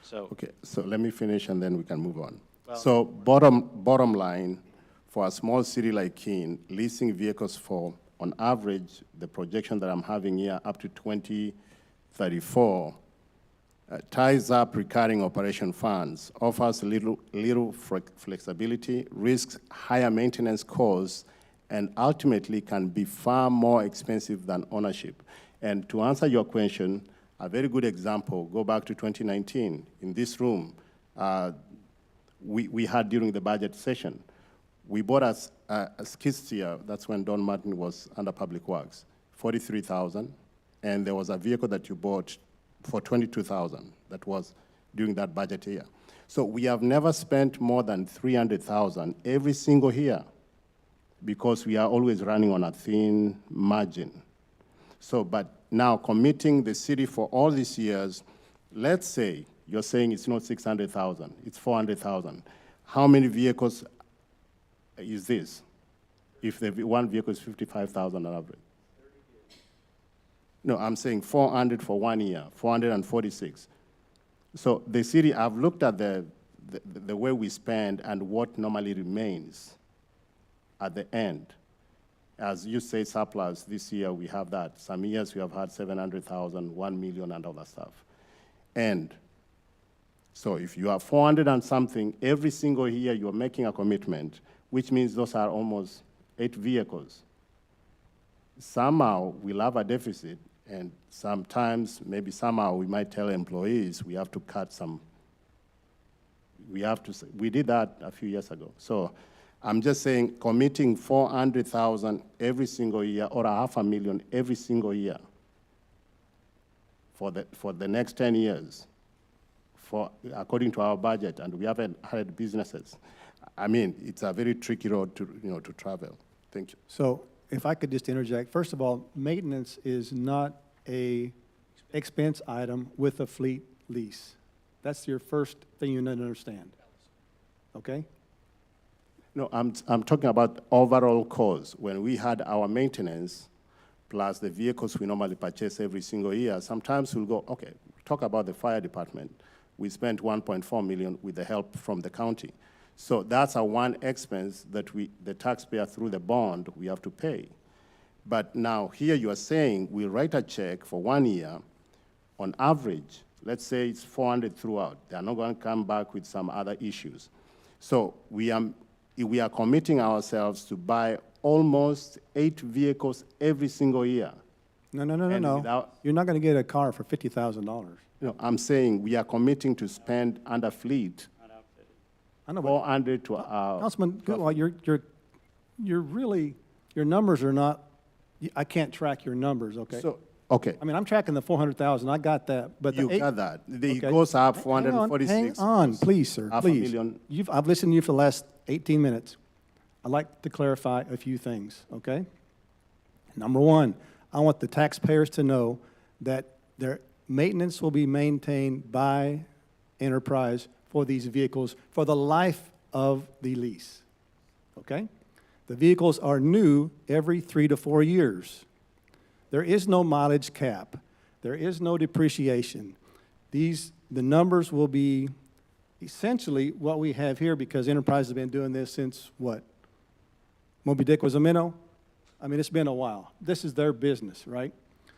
Speaker 5: So,
Speaker 6: Okay, so let me finish and then we can move on.
Speaker 5: Well-
Speaker 6: So bottom line, for a small city like Keene, leasing vehicles for, on average, the projection that I'm having here up to 2034, ties up recurring operation funds, offers little flexibility, risks higher maintenance costs, and ultimately can be far more expensive than ownership. And to answer your question, a very good example, go back to 2019. In this room, we had during the budget session, we bought a skid steer, that's when Don Martin was under Public Works, $43,000, and there was a vehicle that you bought for $22,000 that was during that budget year. So we have never spent more than $300,000 every single year because we are always running on a thin margin. So, but now committing the city for all these years, let's say you're saying it's not 600,000, it's 400,000. How many vehicles is this? If the one vehicle is 55,000 on average. No, I'm saying 400 for 1 year, 446. So the city, I've looked at the way we spend and what normally remains at the end. As you say, surplus, this year we have that. Some years we have had 700,000, 1 million and all that stuff. And so if you have 400 and something, every single year you're making a commitment, which means those are almost 8 vehicles. Somehow we'll have a deficit, and sometimes, maybe somehow we might tell employees we have to cut some, we did that a few years ago. So I'm just saying committing 400,000 every single year or $500,000 every single year for the next 10 years, according to our budget, and we haven't had businesses. I mean, it's a very tricky road to travel. Thank you.
Speaker 7: So if I could just interject, first of all, maintenance is not a expense item with a fleet lease. That's your first thing you need to understand, okay?
Speaker 6: No, I'm talking about overall cost. When we had our maintenance, plus the vehicles we normally purchase every single year, sometimes we'll go, okay, talk about the fire department. We spent $1.4 million with the help from the county. So that's a one expense that the taxpayer through the bond, we have to pay. But now here you are saying we write a check for 1 year, on average, let's say it's 400 throughout. They're not going to come back with some other issues. So we are committing ourselves to buy almost 8 vehicles every single year.
Speaker 7: No. You're not going to get a car for $50,000.
Speaker 6: No, I'm saying we are committing to spend under fleet
Speaker 7: I know, but
Speaker 6: 400 to
Speaker 7: Councilman Goodwall, you're really, your numbers are not, I can't track your numbers, okay?
Speaker 6: So, okay,
Speaker 7: I mean, I'm tracking the 400,000, I got that, but the
Speaker 6: you
Speaker 7: eight.
Speaker 6: got that. It
Speaker 7: Okay.
Speaker 6: goes up
Speaker 7: Hang
Speaker 6: 446.
Speaker 7: on, please, sir, please.
Speaker 6: $500,000.
Speaker 7: I've listened to you for the last 18 minutes. I'd like to clarify a few things, okay? Number one, I want the taxpayers to know that their maintenance will be maintained by Enterprise for these vehicles for the life of the lease, okay? The vehicles are new every 3 to 4 years. There is no mileage cap. There is no depreciation. The numbers will be essentially what we have here because Enterprise has been doing this since what? Moby Dick was a minnow? I mean, it's been a while. This is their business, right?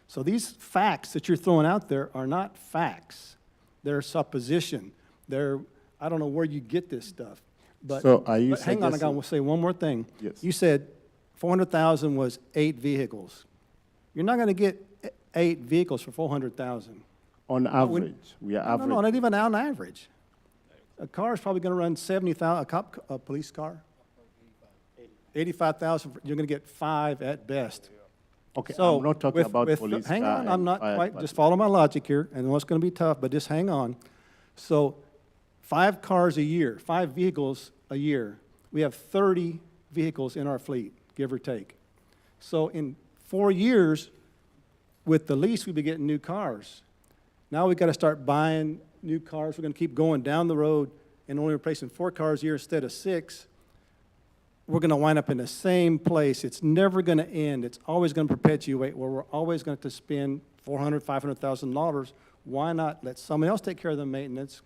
Speaker 7: So these facts that you're throwing out there are not facts. They're supposition. I don't know where you get this stuff. But,
Speaker 6: So are you
Speaker 7: but hang on, I
Speaker 6: suggesting-
Speaker 7: want to say one more thing.
Speaker 6: Yes.
Speaker 7: You said 400,000 was 8 vehicles. You're not going to get 8 vehicles for 400,000.
Speaker 6: On average, we are
Speaker 7: No,
Speaker 6: average.
Speaker 7: not even on average. A car is probably going to run 70,000, a police car? 85,000, you're going to get 5 at best.
Speaker 6: Okay,
Speaker 7: So
Speaker 6: I'm not talking
Speaker 7: with-
Speaker 6: about
Speaker 7: with-
Speaker 6: police
Speaker 7: Hang
Speaker 6: car
Speaker 7: on, I'm
Speaker 6: and
Speaker 7: not
Speaker 6: fire
Speaker 7: quite,
Speaker 6: department.
Speaker 7: just follow my logic here, and it's going to be tough, but just hang on. So 5 cars a year, 5 vehicles a year. We have 30 vehicles in our fleet, give or take. So in 4 years, with the lease, we'd be getting new cars. Now we've got to start buying new cars. We're going to keep going down the road and only replacing 4 cars a year instead of 6. We're going to wind up in the same place. It's never going to end. It's always going to perpetuate where we're always going to spend $400,000, $500,000. Why not let someone else take care of the maintenance,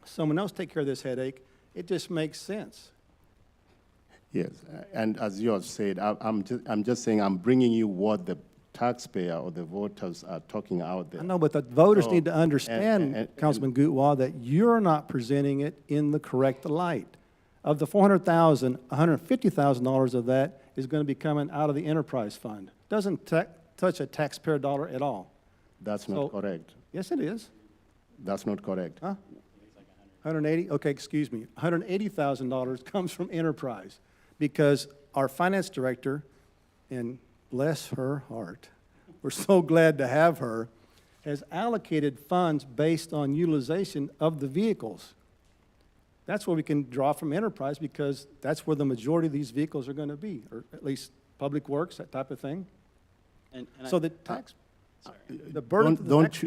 Speaker 7: someone else take care of this headache? It just makes sense.
Speaker 6: Yes, and as you have said, I'm just saying I'm bringing you what the taxpayer or the voters are talking out there.
Speaker 7: I know, but the voters
Speaker 6: So,
Speaker 7: need to understand,
Speaker 6: and-
Speaker 7: Councilman Gutwald, that you're not presenting it in the correct light. Of the $400,000, $150,000 of that is going to be coming out of the enterprise fund. Doesn't touch a taxpayer dollar at all.
Speaker 6: That's
Speaker 7: So-
Speaker 6: not correct.
Speaker 7: Yes, it is.
Speaker 6: That's not correct.
Speaker 7: Huh? 180, okay, excuse me. $180,000 comes from enterprise because our finance director, and bless her heart, we're so glad to have her, has allocated funds based on utilization of the vehicles. That's where we can draw from enterprise because that's where the majority of these vehicles are going to be, or at least public works, that type of thing.
Speaker 5: And
Speaker 7: So the tax, the burden to the tax.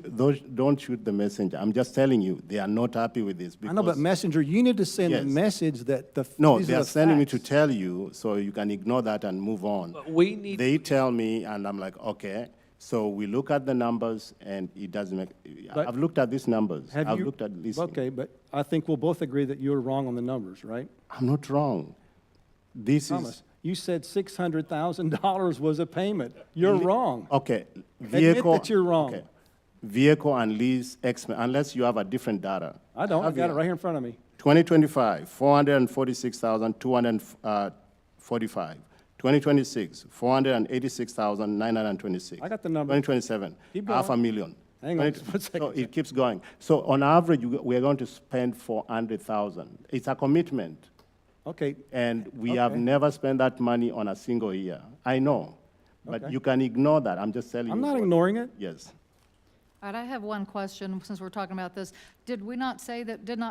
Speaker 6: Don't shoot the messenger. I'm just telling you, they are not happy with this.
Speaker 7: I know, but
Speaker 6: because-
Speaker 7: messenger, you need to send a
Speaker 6: Yes.
Speaker 7: message that
Speaker 6: No,
Speaker 7: these
Speaker 6: they
Speaker 7: are
Speaker 6: are
Speaker 7: the
Speaker 6: sending me to
Speaker 7: facts.
Speaker 6: tell you, so you can ignore that and move on.
Speaker 2: But we need.
Speaker 6: They tell me, and I'm like, okay. So we look at the numbers, and it doesn't make,
Speaker 7: But
Speaker 6: I've looked at these numbers.
Speaker 7: Have
Speaker 6: I've
Speaker 7: you-
Speaker 6: looked at this.
Speaker 7: Okay, but I think we'll both agree that you're wrong on the numbers, right?
Speaker 6: I'm not wrong. This
Speaker 7: Thomas,
Speaker 6: is,
Speaker 7: you said $600,000 was a payment. You're wrong.
Speaker 6: okay.
Speaker 7: Admit that you're wrong.
Speaker 6: Okay. Vehicle and lease expense, unless you have a different data.
Speaker 7: I don't, I
Speaker 6: Have
Speaker 7: got
Speaker 6: you?
Speaker 7: it right here in front of me.
Speaker 6: 2025, 446,245. 2026, 486,926.
Speaker 7: I got the number.
Speaker 6: 2027,
Speaker 7: Keep
Speaker 6: half a
Speaker 7: going.
Speaker 6: million.
Speaker 7: Hang on
Speaker 6: 20
Speaker 7: just one second.
Speaker 6: So it keeps going. So on average, we are going to spend 400,000. It's a commitment,
Speaker 7: Okay,
Speaker 6: and we have
Speaker 7: Okay.
Speaker 6: never spent that money on a single year. I know, but
Speaker 7: Okay.
Speaker 6: you can ignore that. I'm just telling you.
Speaker 7: I'm not
Speaker 6: what-
Speaker 7: ignoring it.
Speaker 6: Yes.
Speaker 1: All right, I have one question, since we're talking about this. Did not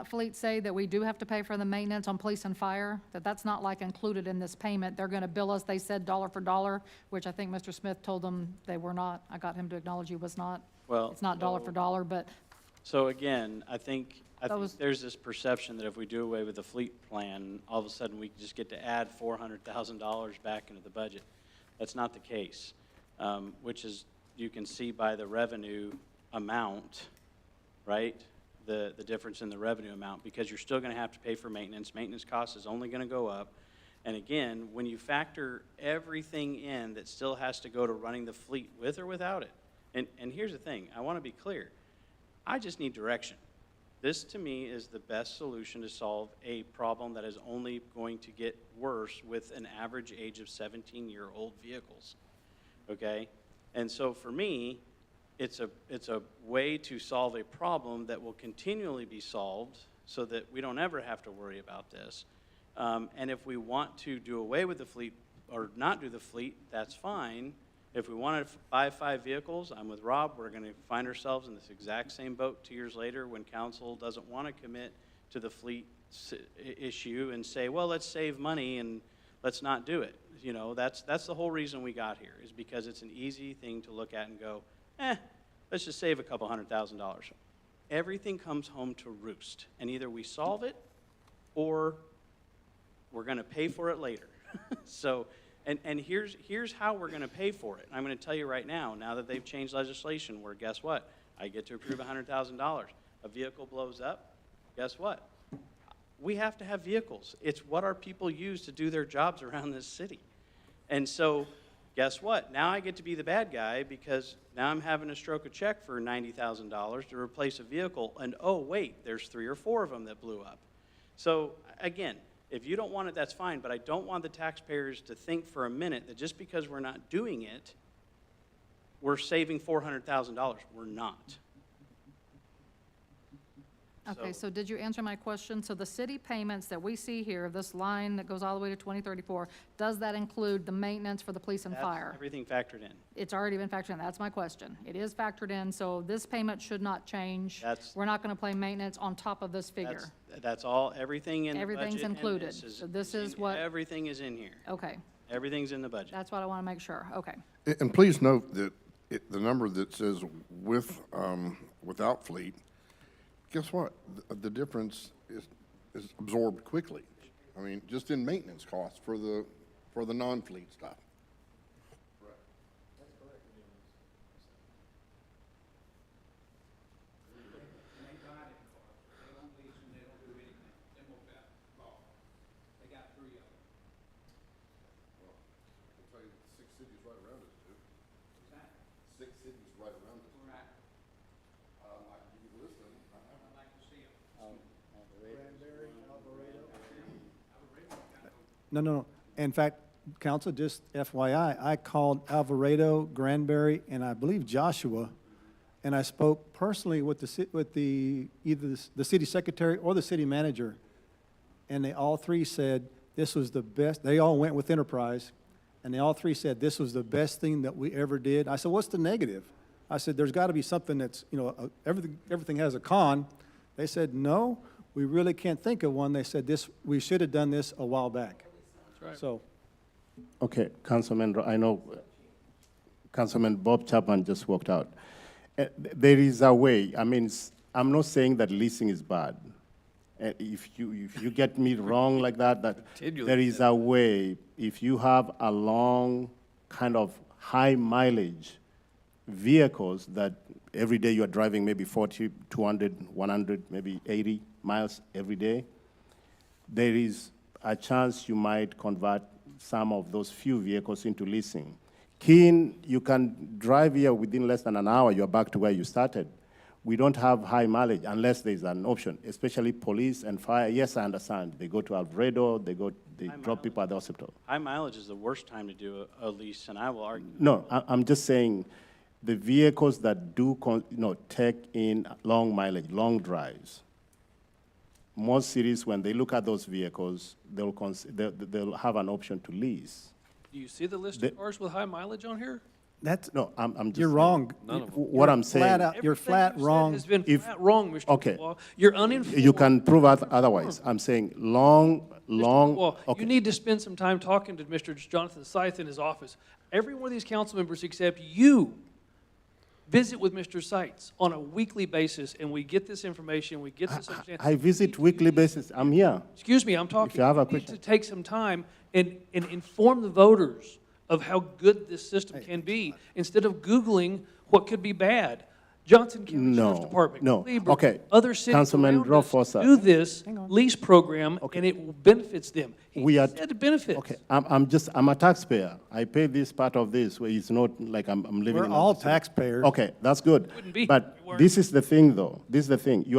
Speaker 1: Fleet say that we do have to pay for the maintenance on police and fire? That that's not like included in this payment? They're gonna bill us, they said dollar for dollar, which I think Mr. Smith told them they were not. I got him to acknowledge he was not.
Speaker 5: Well,
Speaker 1: It's not dollar for dollar, but
Speaker 5: So again, I think
Speaker 1: That was-
Speaker 5: there's this perception that if we do away with the fleet plan, all of a sudden we just get to add $400,000 back into the budget. That's not the case, which is, you can see by the revenue amount, right? The difference in the revenue amount, because you're still going to have to pay for maintenance. Maintenance cost is only going to go up. And again, when you factor everything in that still has to go to running the fleet with or without it, and here's the thing, I want to be clear. I just need direction. This, to me, is the best solution to solve a problem that is only going to get worse with an average age of 17-year-old vehicles, okay? And so for me, it's a way to solve a problem that will continually be solved so that we don't ever have to worry about this. And if we want to do away with the fleet or not do the fleet, that's fine. If we want to buy 5 vehicles, I'm with Rob. We're going to find ourselves in this exact same boat 2 years later when council doesn't want to commit to the fleet issue and say, well, let's save money and let's not do it. You know, that's the whole reason we got here, is because it's an easy thing to look at and go, let's just save a couple $100,000. Everything comes home to roost, and either we solve it or we're going to pay for it later. So, and here's how we're going to pay for it. I'm going to tell you right now that they've changed legislation where, guess what? I get to approve $100,000. A vehicle blows up, guess what? We have to have vehicles. It's what our people use to do their jobs around this city. And so, guess what? Now I get to be the bad guy because now I'm having to stroke a check for $90,000 to replace a vehicle, and oh, wait, there's 3 or 4 of them that blew up. So, again, if you don't want it, that's fine, but I don't want the taxpayers to think for a minute that just because we're not doing it, we're saving $400,000. We're not.
Speaker 1: Okay, so did you answer my question? So the city payments that we see here, this line that goes all the way to 2034, does that include the maintenance for the police and
Speaker 5: That's
Speaker 1: fire?
Speaker 5: everything factored in.
Speaker 1: It's already been factored in, that's my question. It is factored in, so this payment should not change.
Speaker 5: That's-
Speaker 1: We're not gonna play maintenance on top of this figure.
Speaker 5: That's all, everything in the budget.
Speaker 1: Everything's
Speaker 5: and
Speaker 1: included. So this is what,
Speaker 5: Everything is in here.
Speaker 1: okay,
Speaker 5: Everything's in the budget.
Speaker 1: that's what I wanna make sure, okay.
Speaker 10: And please note that the number that says without fleet, guess what? The difference is absorbed quickly. I mean, just in maintenance costs for the non-fleet stuff.
Speaker 7: No. In fact, council, just FYI, I called Alvarado, Granbury, and I believe Joshua, and I spoke personally with either the city secretary or the city manager, and they all three said this was the best. They all went with Enterprise, and they all three said this was the best thing that we ever did. I said, what's the negative? I said, there's got to be something that's, everything has a con. They said, no, we really can't think of one. They said, we should have done this a while back.
Speaker 2: Right.
Speaker 7: So,
Speaker 6: Okay, Councilman, I know Councilman Bob Chapman just walked out. There is a way. I mean, I'm not saying that leasing is bad. If you get me wrong like that there is a way. If you have a long, kind of high mileage vehicles that every day you are driving maybe 40, 200, 100, maybe 80 miles every day, there is a chance you might convert some of those few vehicles into leasing. Keene, you can drive here within less than an hour, you're back to where you started. We don't have high mileage unless there's an option, especially police and fire. Yes, I understand. They go to Alvarado, they drop people at the hospital.
Speaker 5: High mileage is the worst time to do a lease, and I will argue.
Speaker 6: No, I'm just saying the vehicles that do take in long mileage, long drives, most cities, when they look at those vehicles, they'll have an option to lease.
Speaker 2: Do you see the list of cars with high mileage on here?
Speaker 6: No, I'm just.
Speaker 7: you're
Speaker 6: saying.
Speaker 7: wrong.
Speaker 6: What I'm saying.
Speaker 7: You're flat
Speaker 2: Everything you said
Speaker 7: wrong.
Speaker 2: has been
Speaker 6: If-
Speaker 2: flat wrong, Mr.
Speaker 6: Okay.
Speaker 2: Dubois. You're uninformed.
Speaker 6: You can prove otherwise. I'm saying long.
Speaker 2: Well,
Speaker 6: Okay.
Speaker 2: you need to spend some time talking to Mr. Jonathan Scythe in his office. Every one of these council members except you visit with Mr. Seitz on a weekly basis, and we get this information, we get this understanding.
Speaker 6: I visit weekly basis. I'm here.
Speaker 2: Excuse me, I'm talking.
Speaker 6: If you have a
Speaker 2: need
Speaker 6: question.
Speaker 2: to take some time and inform the voters of how good this system can be, instead of Googling what could be bad. Johnson County Sheriff's Department,
Speaker 6: no.
Speaker 2: Cleburne,
Speaker 6: Okay.
Speaker 2: other cities
Speaker 6: Councilman
Speaker 2: around us
Speaker 6: Rofosa.
Speaker 2: do this lease program, and it benefits them.
Speaker 6: We
Speaker 2: He
Speaker 6: are-
Speaker 2: said it benefits.
Speaker 6: Okay, I'm a taxpayer. I pay this part of this, where it's not like I'm living
Speaker 7: We're
Speaker 6: in.
Speaker 7: all
Speaker 6: another city.
Speaker 7: taxpayers.
Speaker 6: Okay, that's good.
Speaker 2: Wouldn't be
Speaker 6: But
Speaker 2: if we weren't.
Speaker 6: this is the thing, though. This is the thing. You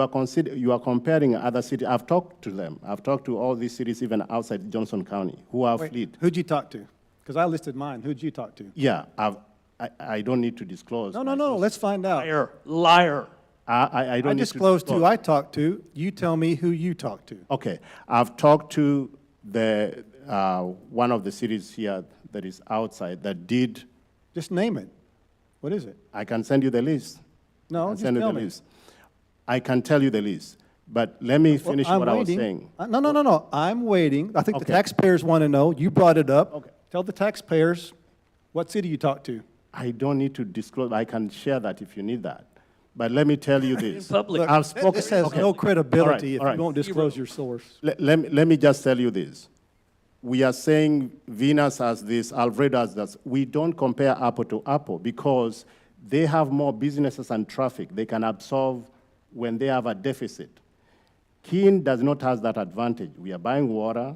Speaker 6: are comparing other cities. I've talked to them. I've talked to all these cities, even outside Johnson County, who have
Speaker 7: Wait,
Speaker 6: fleet.
Speaker 7: who'd you talk to? Because I listed mine. Who'd you talk to?
Speaker 6: Yeah, I don't need to disclose.
Speaker 7: No, let's find out.
Speaker 2: Liar.
Speaker 6: I don't
Speaker 7: I
Speaker 6: need to
Speaker 7: disclosed who
Speaker 6: disclose.
Speaker 7: I talked to. You tell me who you talked to.
Speaker 6: Okay, I've talked to the one of the cities here that is outside that did.
Speaker 7: Just name it. What is it?
Speaker 6: I can send you the list.
Speaker 7: No,
Speaker 6: I can
Speaker 7: just
Speaker 6: send you
Speaker 7: tell
Speaker 6: the
Speaker 7: me.
Speaker 6: list. I can tell you the list, but let me finish
Speaker 7: I'm
Speaker 6: what I was
Speaker 7: waiting.
Speaker 6: saying.
Speaker 7: No. I'm waiting. I think the
Speaker 6: Okay.
Speaker 7: taxpayers want to know. You brought it up.
Speaker 6: Okay.
Speaker 7: Tell the taxpayers what city you talked to.
Speaker 6: I don't need to disclose. I can share that if you need that. But let me tell you this.
Speaker 2: In public.
Speaker 6: I've spoken.
Speaker 7: This has
Speaker 6: okay.
Speaker 7: no credibility
Speaker 6: All
Speaker 7: if
Speaker 6: right.
Speaker 7: you won't disclose your source.
Speaker 6: Let me just tell you this. we are saying Venus has this, Alfredo has this. We don't compare apple to apple because they have more businesses and traffic they can absorb when they have a deficit. Keene does not have that advantage. We are buying water,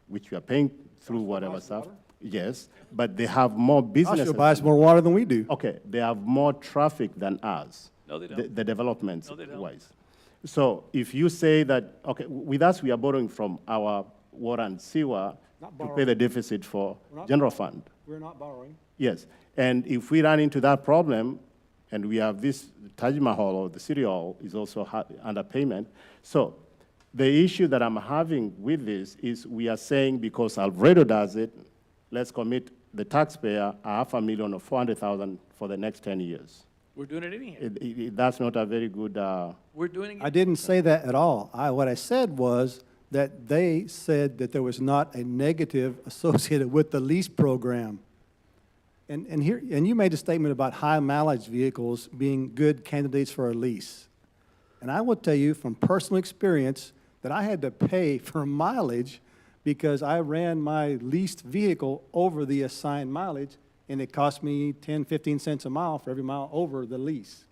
Speaker 6: which we are paying through whatever stuff. Yes, but they have more businesses.
Speaker 7: Oshawa buys more water than we do.
Speaker 6: Okay, they have more traffic than us.
Speaker 2: No, they don't.
Speaker 6: The developments
Speaker 2: No, they don't.
Speaker 6: wise. So if you say that, okay, with us, we are borrowing from our water and sewer
Speaker 7: Not
Speaker 6: to pay
Speaker 7: borrowing.
Speaker 6: the deficit for
Speaker 7: We're not-
Speaker 6: general fund.
Speaker 7: We're not borrowing.
Speaker 6: Yes, and if we run into that problem, and we have this Taj Mahal or the City Hall is also under payment. So the issue that I'm having with this is we are saying because Alfredo does it, let's commit the taxpayer $500,000 or $400,000 for the next 10 years.
Speaker 2: We're doing it anyhow.
Speaker 6: That's not a very good,
Speaker 2: We're doing
Speaker 7: I
Speaker 2: it.
Speaker 7: didn't say that at all. What I said was that they said that there was not a negative associated with the lease program. And you made a statement about high mileage vehicles being good candidates for a lease. And I will tell you from personal experience that I had to pay for mileage because I ran my leased vehicle over the assigned mileage, and it cost me 10, 15 cents a mile for every mile over the lease.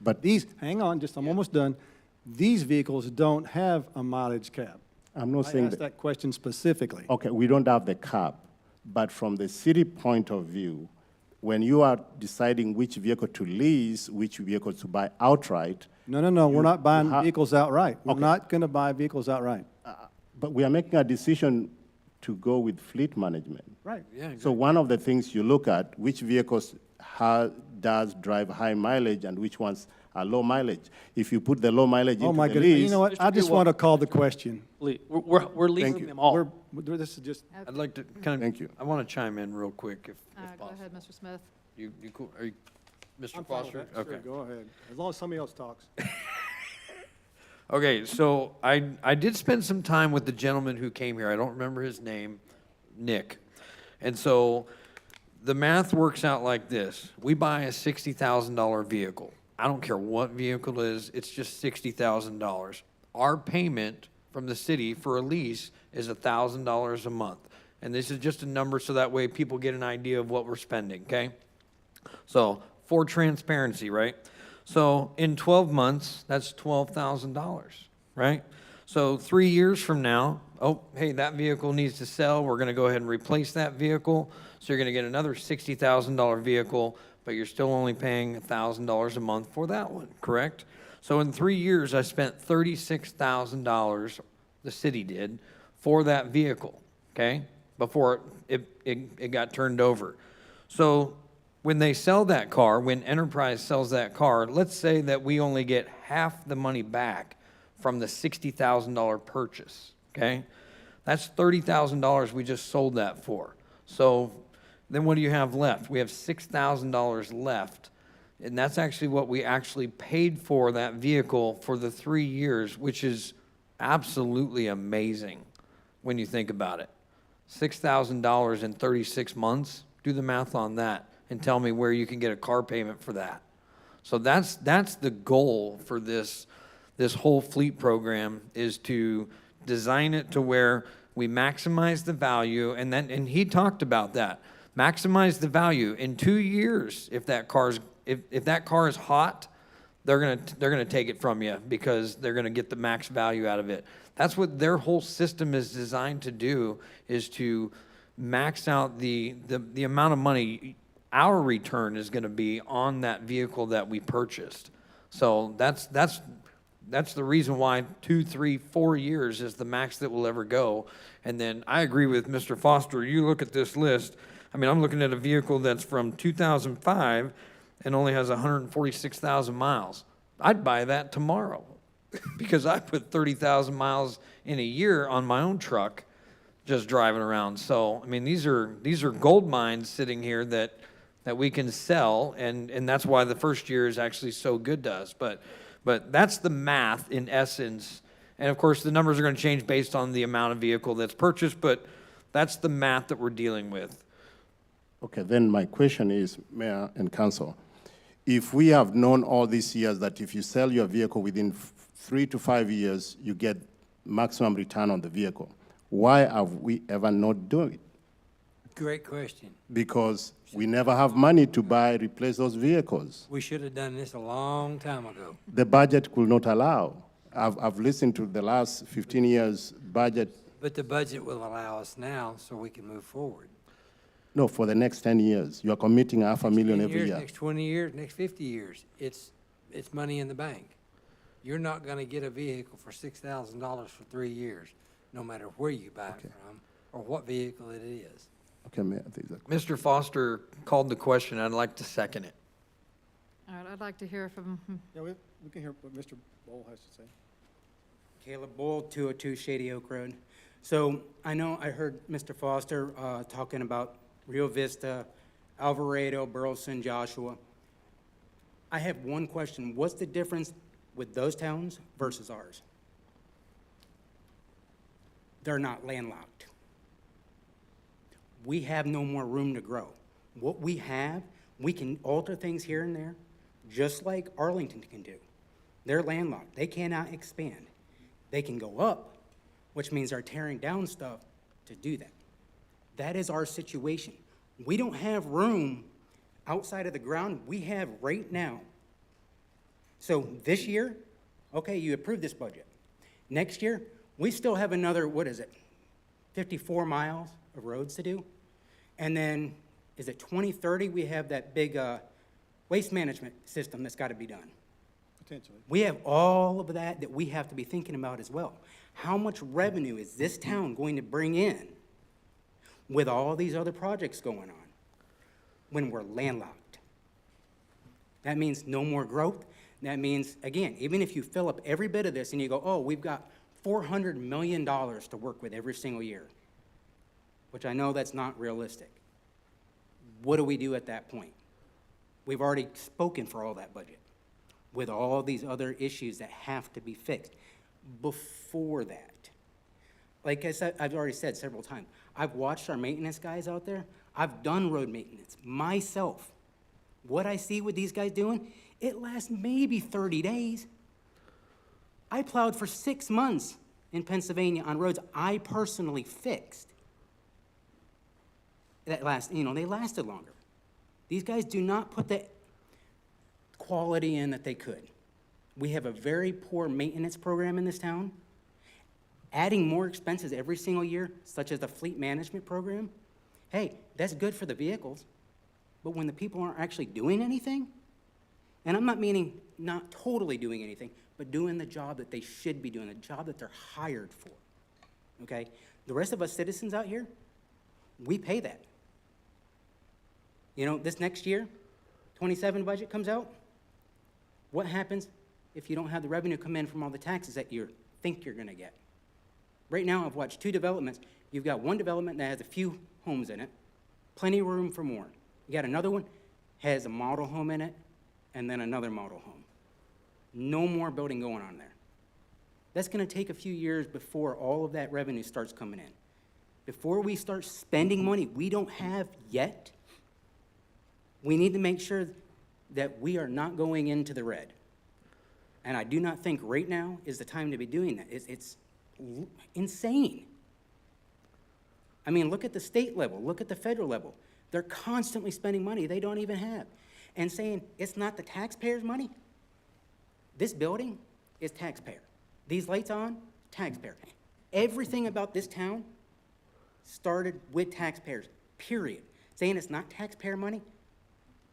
Speaker 6: but
Speaker 7: Hang on, I'm almost done. These vehicles don't have a mileage cap.
Speaker 6: I'm not
Speaker 7: I
Speaker 6: saying
Speaker 7: asked that question specifically.
Speaker 6: Okay, we don't have the cap, but from the city point of view, when you are deciding which vehicle to lease, which vehicle to buy outright,
Speaker 7: No, we're not buying
Speaker 6: ha-
Speaker 7: vehicles outright. We're
Speaker 6: Okay.
Speaker 7: not going to buy vehicles outright.
Speaker 6: but we are making a decision to go with fleet management.
Speaker 7: Right.
Speaker 4: Yeah,
Speaker 6: So one of the things you look at, which vehicles does drive high mileage and which ones are low mileage. If you put the low mileage
Speaker 7: Oh,
Speaker 6: into
Speaker 7: my
Speaker 6: the
Speaker 7: goodness. You
Speaker 6: lease,
Speaker 7: know what? I
Speaker 2: Mr.
Speaker 7: just
Speaker 2: Kewell.
Speaker 7: want to call the question.
Speaker 2: We're leasing
Speaker 6: you.
Speaker 2: them all.
Speaker 7: This is just,
Speaker 4: I'd like to kind of.
Speaker 6: Thank you.
Speaker 4: I want to chime in real quick if
Speaker 1: Go
Speaker 4: possible.
Speaker 1: ahead, Mr. Smith.
Speaker 4: You cool? Are you, Mr.
Speaker 7: I'm fine with
Speaker 4: Foster?
Speaker 7: that. Sure, go ahead. As long as somebody else talks.
Speaker 4: Okay, so I did spend some time with the gentleman who came here. I don't remember his name, Nick. And so the math works out like this. We buy a $60,000 vehicle. I don't care what vehicle it is, it's just $60,000. Our payment from the city for a lease is $1,000 a month. And this is just a number so that way people get an idea of what we're spending, okay? So for transparency, right? So in 12 months, that's $12,000, right? So 3 years from now, oh, hey, that vehicle needs to sell. We're going to go ahead and replace that vehicle. So you're going to get another $60,000 vehicle, but you're still only paying $1,000 a month for that one, correct? So in 3 years, I spent $36,000, the city did, for that vehicle, okay? Before it got turned over. So when they sell that car, when Enterprise sells that car, let's say that we only get half the money back from the $60,000 purchase, okay? That's $30,000 we just sold that for. So then what do you have left? We have $6,000 left, and that's actually what we actually paid for that vehicle for the 3 years, which is absolutely amazing when you think about it. $6,000 in 36 months, do the math on that and tell me where you can get a car payment for that. So that's the goal for this whole fleet program, is to design it to where we maximize the value, and he talked about that. Maximize the value. In 2 years, if that car is hot, they're gonna take it from you because they're gonna get the max value out of it. That's what their whole system is designed to do, is to max out the amount of money our return is going to be on that vehicle that we purchased. So that's the reason why 2, 3, 4 years is the max that will ever go. And then I agree with Mr. Foster. You look at this list. I mean, I'm looking at a vehicle that's from 2005 and only has 146,000 miles. I'd buy that tomorrow because I put 30,000 miles in a year on my own truck just driving around. So, I mean, these are gold mines sitting here that we can sell, and that's why the first year is actually so good to us. But that's the math in essence. And of course, the numbers are going to change based on the amount of vehicle that's purchased, but that's the math that we're dealing with.
Speaker 6: Okay, then my question is, Mayor and Council, if we have known all these years that if you sell your vehicle within 3 to 5 years, you get maximum return on the vehicle, Why have we ever not done it?
Speaker 11: Great question.
Speaker 6: Because we never have money to replace those vehicles.
Speaker 11: We should have done this a long time ago.
Speaker 6: The budget could not allow. I've listened to the last 15 years budget,
Speaker 11: But the budget will allow us now so we can move forward.
Speaker 6: no, for the next 10 years. You are committing $500,000
Speaker 11: 10
Speaker 6: every
Speaker 11: years,
Speaker 6: year.
Speaker 11: Next 20 years, next 50 years, it's money in the bank. You're not gonna get a vehicle for $6,000 for 3 years, no matter where you buy it from or what vehicle it is.
Speaker 6: Okay, Mayor, I think that.
Speaker 4: Mr. Foster called the question. I'd like to second it.
Speaker 1: All right, I'd like to hear from,
Speaker 7: Yeah, we can hear what Mr. Bowl has to say.
Speaker 14: Caleb Bull, 202 Shady Oak Road. So I know I heard Mr. Foster talking about Rio Vista, Alvarado, Burleson, Joshua. I have one question. What's the difference with those towns versus ours? They're not landlocked. We have no more room to grow. What we have, we can alter things here and there, just like Arlington can do. They're landlocked. They cannot expand. They can go up, which means they're tearing down stuff to do that. That is our situation. We don't have room outside of the ground we have right now. So this year, okay, you approved this budget. Next year, we still have another, 54 miles of roads to do? And then, is it 2030, we have that big waste management system that's got to be done.
Speaker 7: Potentially.
Speaker 14: We have all of that we have to be thinking about as well. How much revenue is this town going to bring in with all these other projects going on when we're landlocked? That means no more growth. That means, again, even if you fill up every bit of this and you go, oh, we've got $400 million to work with every single year, which I know that's not realistic. What do we do at that point? We've already spoken for all that budget with all these other issues that have to be fixed. Before that, like I said, I've already said several times, I've watched our maintenance guys out there. I've done road maintenance myself. What I see with these guys doing, it lasts maybe 30 days. I plowed for 6 months in Pennsylvania on roads I personally fixed. They lasted longer. These guys do not put the quality in that they could. We have a very poor maintenance program in this town. Adding more expenses every single year, such as the fleet management program, hey, that's good for the vehicles, but when the people aren't actually doing anything, and I'm not meaning not totally doing anything, but doing the job that they should be doing, the job that they're hired for, okay? The rest of us citizens out here, we pay that. You know, this next year, 27 budget comes out, what happens if you don't have the revenue come in from all the taxes that you think you're gonna get? Right now, I've watched 2 developments. You've got one development that has a few homes in it, plenty of room for more. You got another one, has a model home in it, and then another model home. No more building going on there. That's gonna take a few years before all of that revenue starts coming in. Before we start spending money we don't have yet, we need to make sure that we are not going into the red. And I do not think right now is the time to be doing that. It's insane. I mean, look at the state level, look at the federal level. They're constantly spending money they don't even have and saying it's not the taxpayers' money. This building is taxpayer. These lights on, taxpayer. Everything about this town started with taxpayers, period. Saying it's not taxpayer money,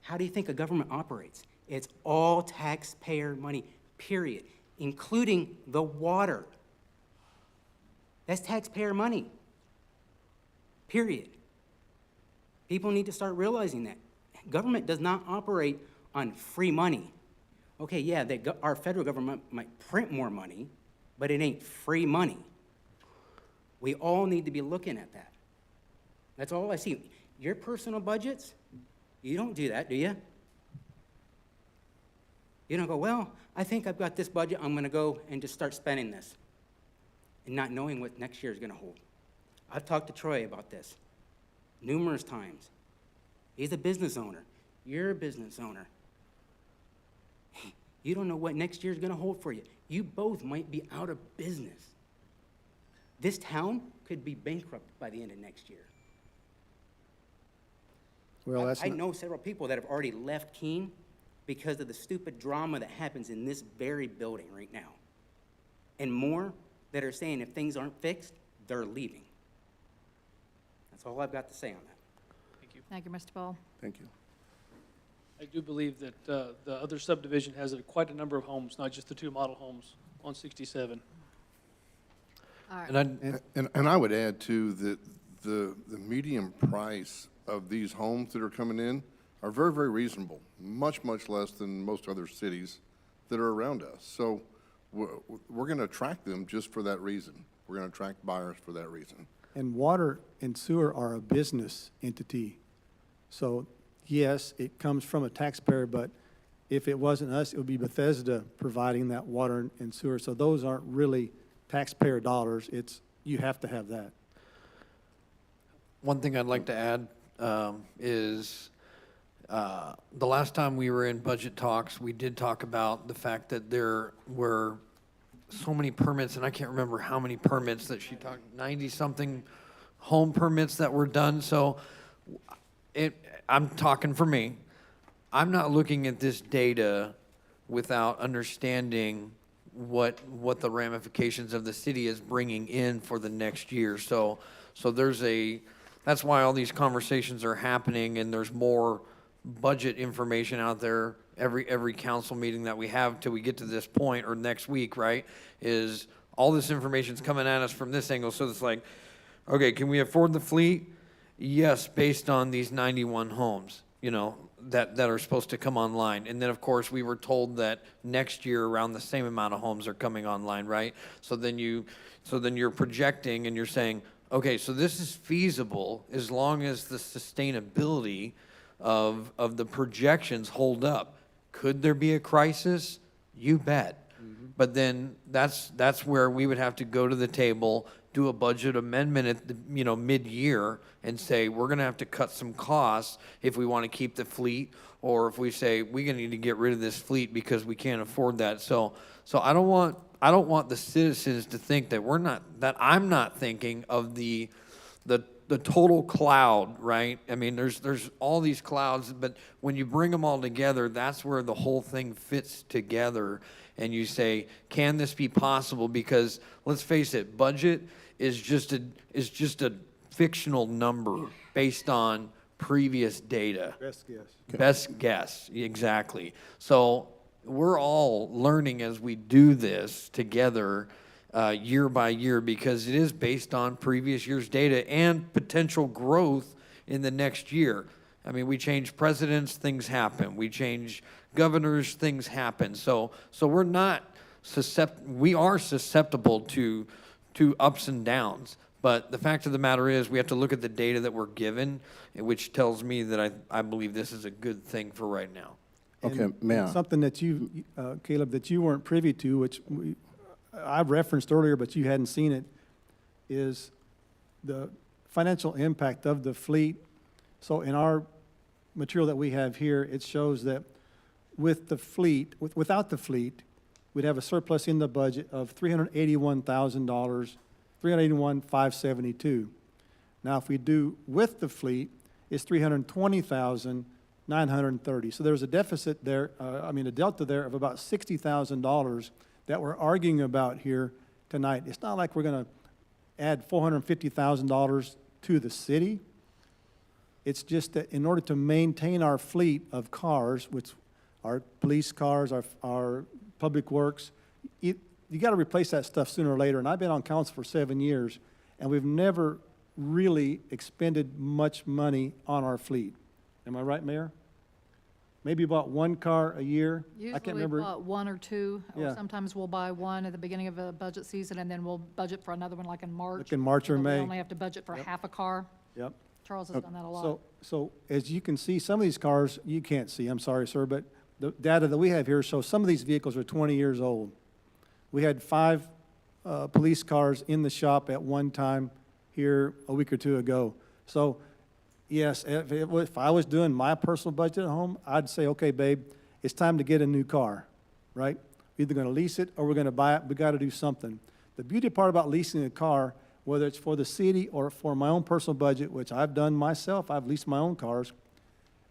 Speaker 14: how do you think a government operates? It's all taxpayer money, period, including the water. That's taxpayer money, period. People need to start realizing that. Government does not operate on free money. Okay, yeah, our federal government might print more money, but it ain't free money. We all need to be looking at that. That's all I see. Your personal budgets, you don't do that, do you? You don't go, well, I think I've got this budget, I'm gonna go and just start spending this, and not knowing what next year is gonna hold. I've talked to Troy about this numerous times. He's a business owner. You're a business owner. You don't know what next year's gonna hold for you. You both might be out of business. This town could be bankrupt by the end of next year.
Speaker 7: Well, that's
Speaker 14: I
Speaker 7: not,
Speaker 14: know several people that have already left Keene because of the stupid drama that happens in this very building right now. And more that are saying if things aren't fixed, they're leaving. That's all I've got to say on that.
Speaker 2: Thank you.
Speaker 1: Thank you, Mr. Paul.
Speaker 6: Thank you.
Speaker 2: I do believe that the other subdivision has quite a number of homes, not just the two model homes on 67.
Speaker 1: All right.
Speaker 10: And I would add too that the median price of these homes that are coming in are very, very reasonable, much, much less than most other cities that are around us. So we're going to attract them just for that reason. We're going to attract buyers for that reason.
Speaker 7: and water and sewer are a business entity. So, yes, it comes from a taxpayer, but if it wasn't us, it would be Bethesda providing that water and sewer. So those aren't really taxpayer dollars. It's, you have to have that.
Speaker 4: One thing I'd like to add is the last time we were in budget talks, we did talk about the fact that there were so many permits, and I can't remember how many permits that she talked, 90-something home permits that were done. So I'm talking for me. I'm not looking at this data without understanding what the ramifications of the city is bringing in for the next year. So that's why all these conversations are happening, and there's more budget information out there every council meeting that we have till we get to this point, or next week, right? Is all this information's coming at us from this angle. So it's like, okay, can we afford the fleet? Yes, based on these 91 homes, that are supposed to come online. And then, of course, we were told that next year around the same amount of homes are coming online, right? So then you're projecting and you're saying, okay, so this is feasible as long as the sustainability of the projections hold up. Could there be a crisis? You bet. But then that's where we would have to go to the table, do a budget amendment at the, mid-year, and say we're going to have to cut some costs if we want to keep the fleet, or if we say we're going to need to get rid of this fleet because we can't afford that. So I don't want the citizens to think that I'm not thinking of the total cloud, right? I mean, there's all these clouds, but when you bring them all together, that's where the whole thing fits together. And you say, can this be possible? Because let's face it, budget is just a fictional number based on previous data.
Speaker 7: Best guess.
Speaker 4: Best guess, exactly. So we're all learning as we do this together year by year, because it is based on previous year's data and potential growth in the next year. I mean, we change presidents, things happen. We change governors, things happen. So we're not we are susceptible to ups and downs. But the fact of the matter is, we have to look at the data that we're given, which tells me that I believe this is a good thing for right now.
Speaker 6: Okay,
Speaker 7: And
Speaker 6: Mayor.
Speaker 7: something that you, Caleb, that you weren't privy to, which I referenced earlier, but you hadn't seen it, is the financial impact of the fleet. So in our material that we have here, it shows that with the fleet, without the fleet, we'd have a surplus in the budget of $381,000, $381,572. Now, if we do with the fleet, it's $320,930. So there's a deficit there, a delta there of about $60,000 that we're arguing about here tonight. It's not like we're going to add $450,000 to the city. It's just that in order to maintain our fleet of cars, which are police cars, our public works, you got to replace that stuff sooner or later. And I've been on council for 7 years, and we've never really expended much money on our fleet. Am I right, Mayor? Maybe about one car a year. I can't remember.
Speaker 1: Usually we bought one or two, or
Speaker 7: Yeah.
Speaker 1: sometimes we'll buy one at the beginning of a budget season, and then we'll budget for another one like in March.
Speaker 7: Like in March or
Speaker 1: So
Speaker 7: May.
Speaker 1: We only have to budget for half a car.
Speaker 7: Yep.
Speaker 1: Charles has done that a lot.
Speaker 7: So as you can see, some of these cars, you can't see, I'm sorry, sir, but the data that we have here shows some of these vehicles are 20 years old. We had 5 police cars in the shop at one time here a week or two ago. So, yes, if I was doing my personal budget at home, I'd say, okay, babe, it's time to get a new car, right? We're either going to lease it or we're going to buy it. We got to do something. The beauty part about leasing a car, whether it's for the city or for my own personal budget, which I've done myself. I've leased my own cars,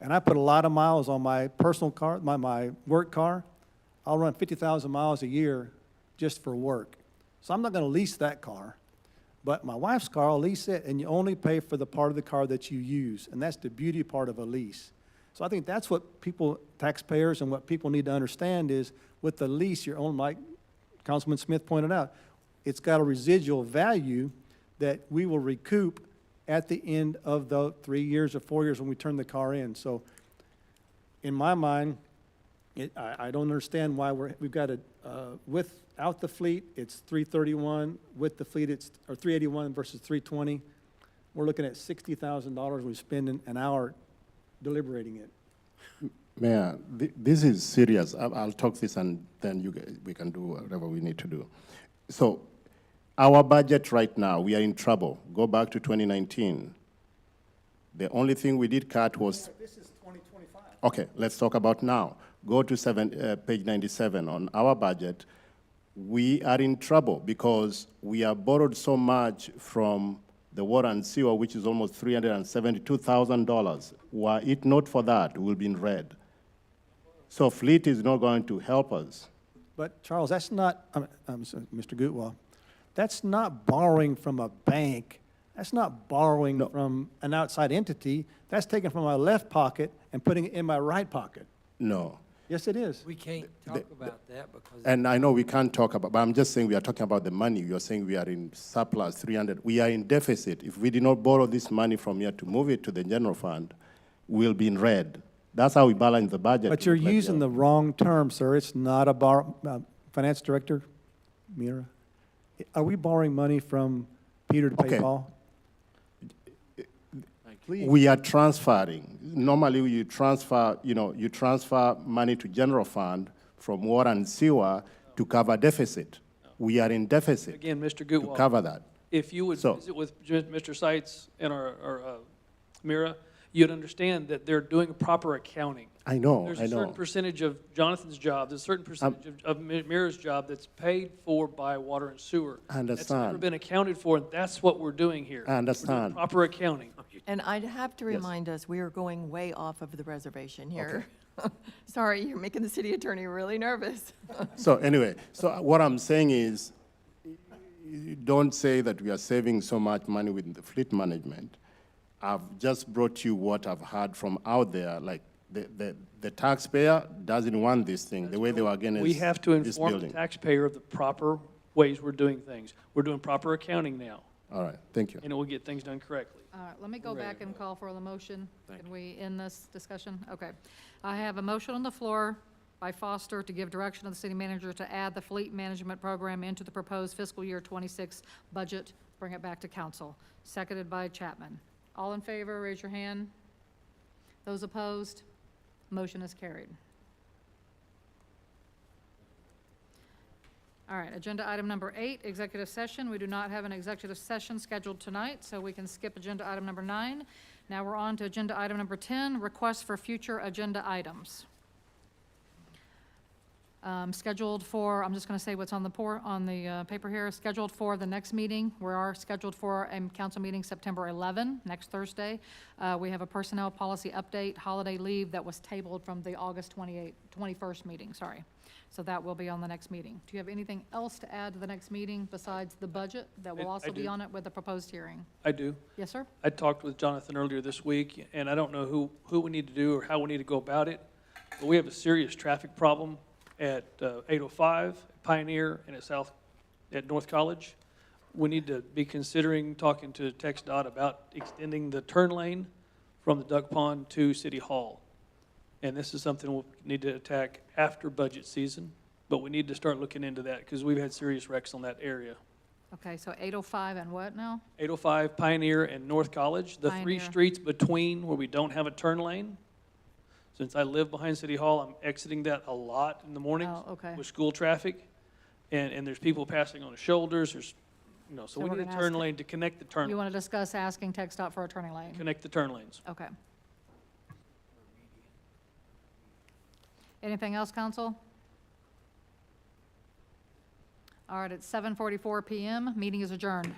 Speaker 7: and I put a lot of miles on my personal car, my work car. I'll run 50,000 miles a year just for work. So I'm not going to lease that car. But my wife's car, I'll lease it, and you only pay for the part of the car that you use, and that's the beauty part of a lease. So I think that's what people, taxpayers, and what people need to understand is with the lease, you're only, like Councilman Smith pointed out, it's got a residual value that we will recoup at the end of the 3 years or 4 years when we turn the car in. So in my mind, I don't understand why we've got it, without the fleet, it's 331. With the fleet, it's, or 381 versus 320. We're looking at $60,000 we spend an hour deliberating it.
Speaker 6: Mayor, this is serious. I'll talk this and then we can do whatever we need to do. So our budget right now, we are in trouble. Go back to 2019. The only thing we did cut was...
Speaker 7: This is 2025.
Speaker 6: Okay, let's talk about now. Go to page 97 on our budget. We are in trouble because we have borrowed so much from the water and sewer, which is almost $372,000. Were it not for that, we'll be in red. So fleet is not going to help us.
Speaker 7: But Charles, that's not, Mr. Gutwell, that's not borrowing from a bank. That's not borrowing from an outside entity. That's taken from my left pocket and putting it in my right pocket.
Speaker 6: No.
Speaker 7: Yes, it is.
Speaker 11: We can't talk about that because.
Speaker 6: And I know we can't talk about, but I'm just saying we are talking about the money. You're saying we are in surplus, 300. We are in deficit. If we did not borrow this money from here to move it to the general fund, we'll be in red. That's how we balance the budget.
Speaker 7: But you're using the wrong term, sir. It's not a Finance Director, Mira. Are we borrowing money from Peter to pay
Speaker 6: Okay.
Speaker 7: Paul?
Speaker 6: We are transferring. Normally, you transfer money to general fund from water and sewer to cover deficit. We are in deficit
Speaker 2: Again, Mr.
Speaker 6: to
Speaker 2: Gutwald,
Speaker 6: cover that.
Speaker 2: if you would
Speaker 6: So-
Speaker 2: visit with Mr. Seitz and our Mira, you'd understand that they're doing proper accounting.
Speaker 6: I know,
Speaker 2: There's
Speaker 6: I
Speaker 2: a certain
Speaker 6: know.
Speaker 2: percentage of Jonathan's job, there's a certain percentage of Mira's job that's paid for by water and sewer.
Speaker 6: I
Speaker 2: That's never
Speaker 6: understand.
Speaker 2: been accounted for, and that's what we're doing here.
Speaker 6: I understand.
Speaker 2: We're doing proper accounting.
Speaker 8: And I'd have to
Speaker 6: Yes.
Speaker 8: remind us, we are going way off of the reservation here. Sorry, you're making the city attorney really nervous.
Speaker 6: So anyway, so what I'm saying is, don't say that we are saving so much money with the fleet management. I've just brought you what I've heard from out there, like the taxpayer doesn't want this thing, the way they were against
Speaker 2: We have to
Speaker 6: this
Speaker 2: inform the
Speaker 6: building.
Speaker 2: taxpayer of the proper ways we're doing things. We're doing proper accounting now,
Speaker 6: All right, thank you.
Speaker 2: and it will get things done correctly.
Speaker 1: All right, let me go
Speaker 2: Ready
Speaker 1: back
Speaker 2: to
Speaker 1: and
Speaker 2: go.
Speaker 1: call for the motion. Can we end this discussion? Okay. I have a motion on the floor by Foster to give direction to the city manager to add the fleet management program into the proposed fiscal year 26 budget, bring it back to council. Seconded by Chapman. All in favor, raise your hand. Those opposed? Motion is carried. All right, agenda item number 8, executive session. We do not have an executive session scheduled tonight, so we can skip agenda item number 9. Now we're on to agenda item number 10, requests for future agenda items. Scheduled for, I'm just going to say what's on the paper here, scheduled for the next meeting. We are scheduled for a council meeting September 11, next Thursday. We have a personnel policy update, holiday leave that was tabled from the August 21st meeting, sorry. So that will be on the next meeting. Do you have anything else to add to the next meeting besides the budget that will
Speaker 2: I
Speaker 1: also be
Speaker 2: do.
Speaker 1: on it with the proposed hearing?
Speaker 2: I do.
Speaker 1: Yes, sir?
Speaker 2: I talked with Jonathan earlier this week, and I don't know who we need to do or how we need to go about it, but we have a serious traffic problem at 805, Pioneer, and at North College. We need to be considering talking to TxDOT about extending the turn lane from the duck pond to City Hall. And this is something we'll need to attack after budget season, but we need to start looking into that because we've had serious wrecks on that area.
Speaker 1: Okay, so 805 and what now?
Speaker 2: 805, Pioneer, and North College, the three
Speaker 1: Pioneer.
Speaker 2: streets between where we don't have a turn lane. Since I live behind City Hall, I'm exiting that a lot in the mornings
Speaker 1: Oh, okay.
Speaker 2: with school traffic. And there's people passing on the shoulders, so
Speaker 1: So
Speaker 2: we
Speaker 1: we're
Speaker 2: need a
Speaker 1: gonna
Speaker 2: turn
Speaker 1: ask-
Speaker 2: lane to connect the turn,
Speaker 1: You want to discuss asking TxDOT for a turning lane?
Speaker 2: connect the turn lanes.
Speaker 1: Okay. Anything else, council? All right, it's 7:44 PM. Meeting is adjourned.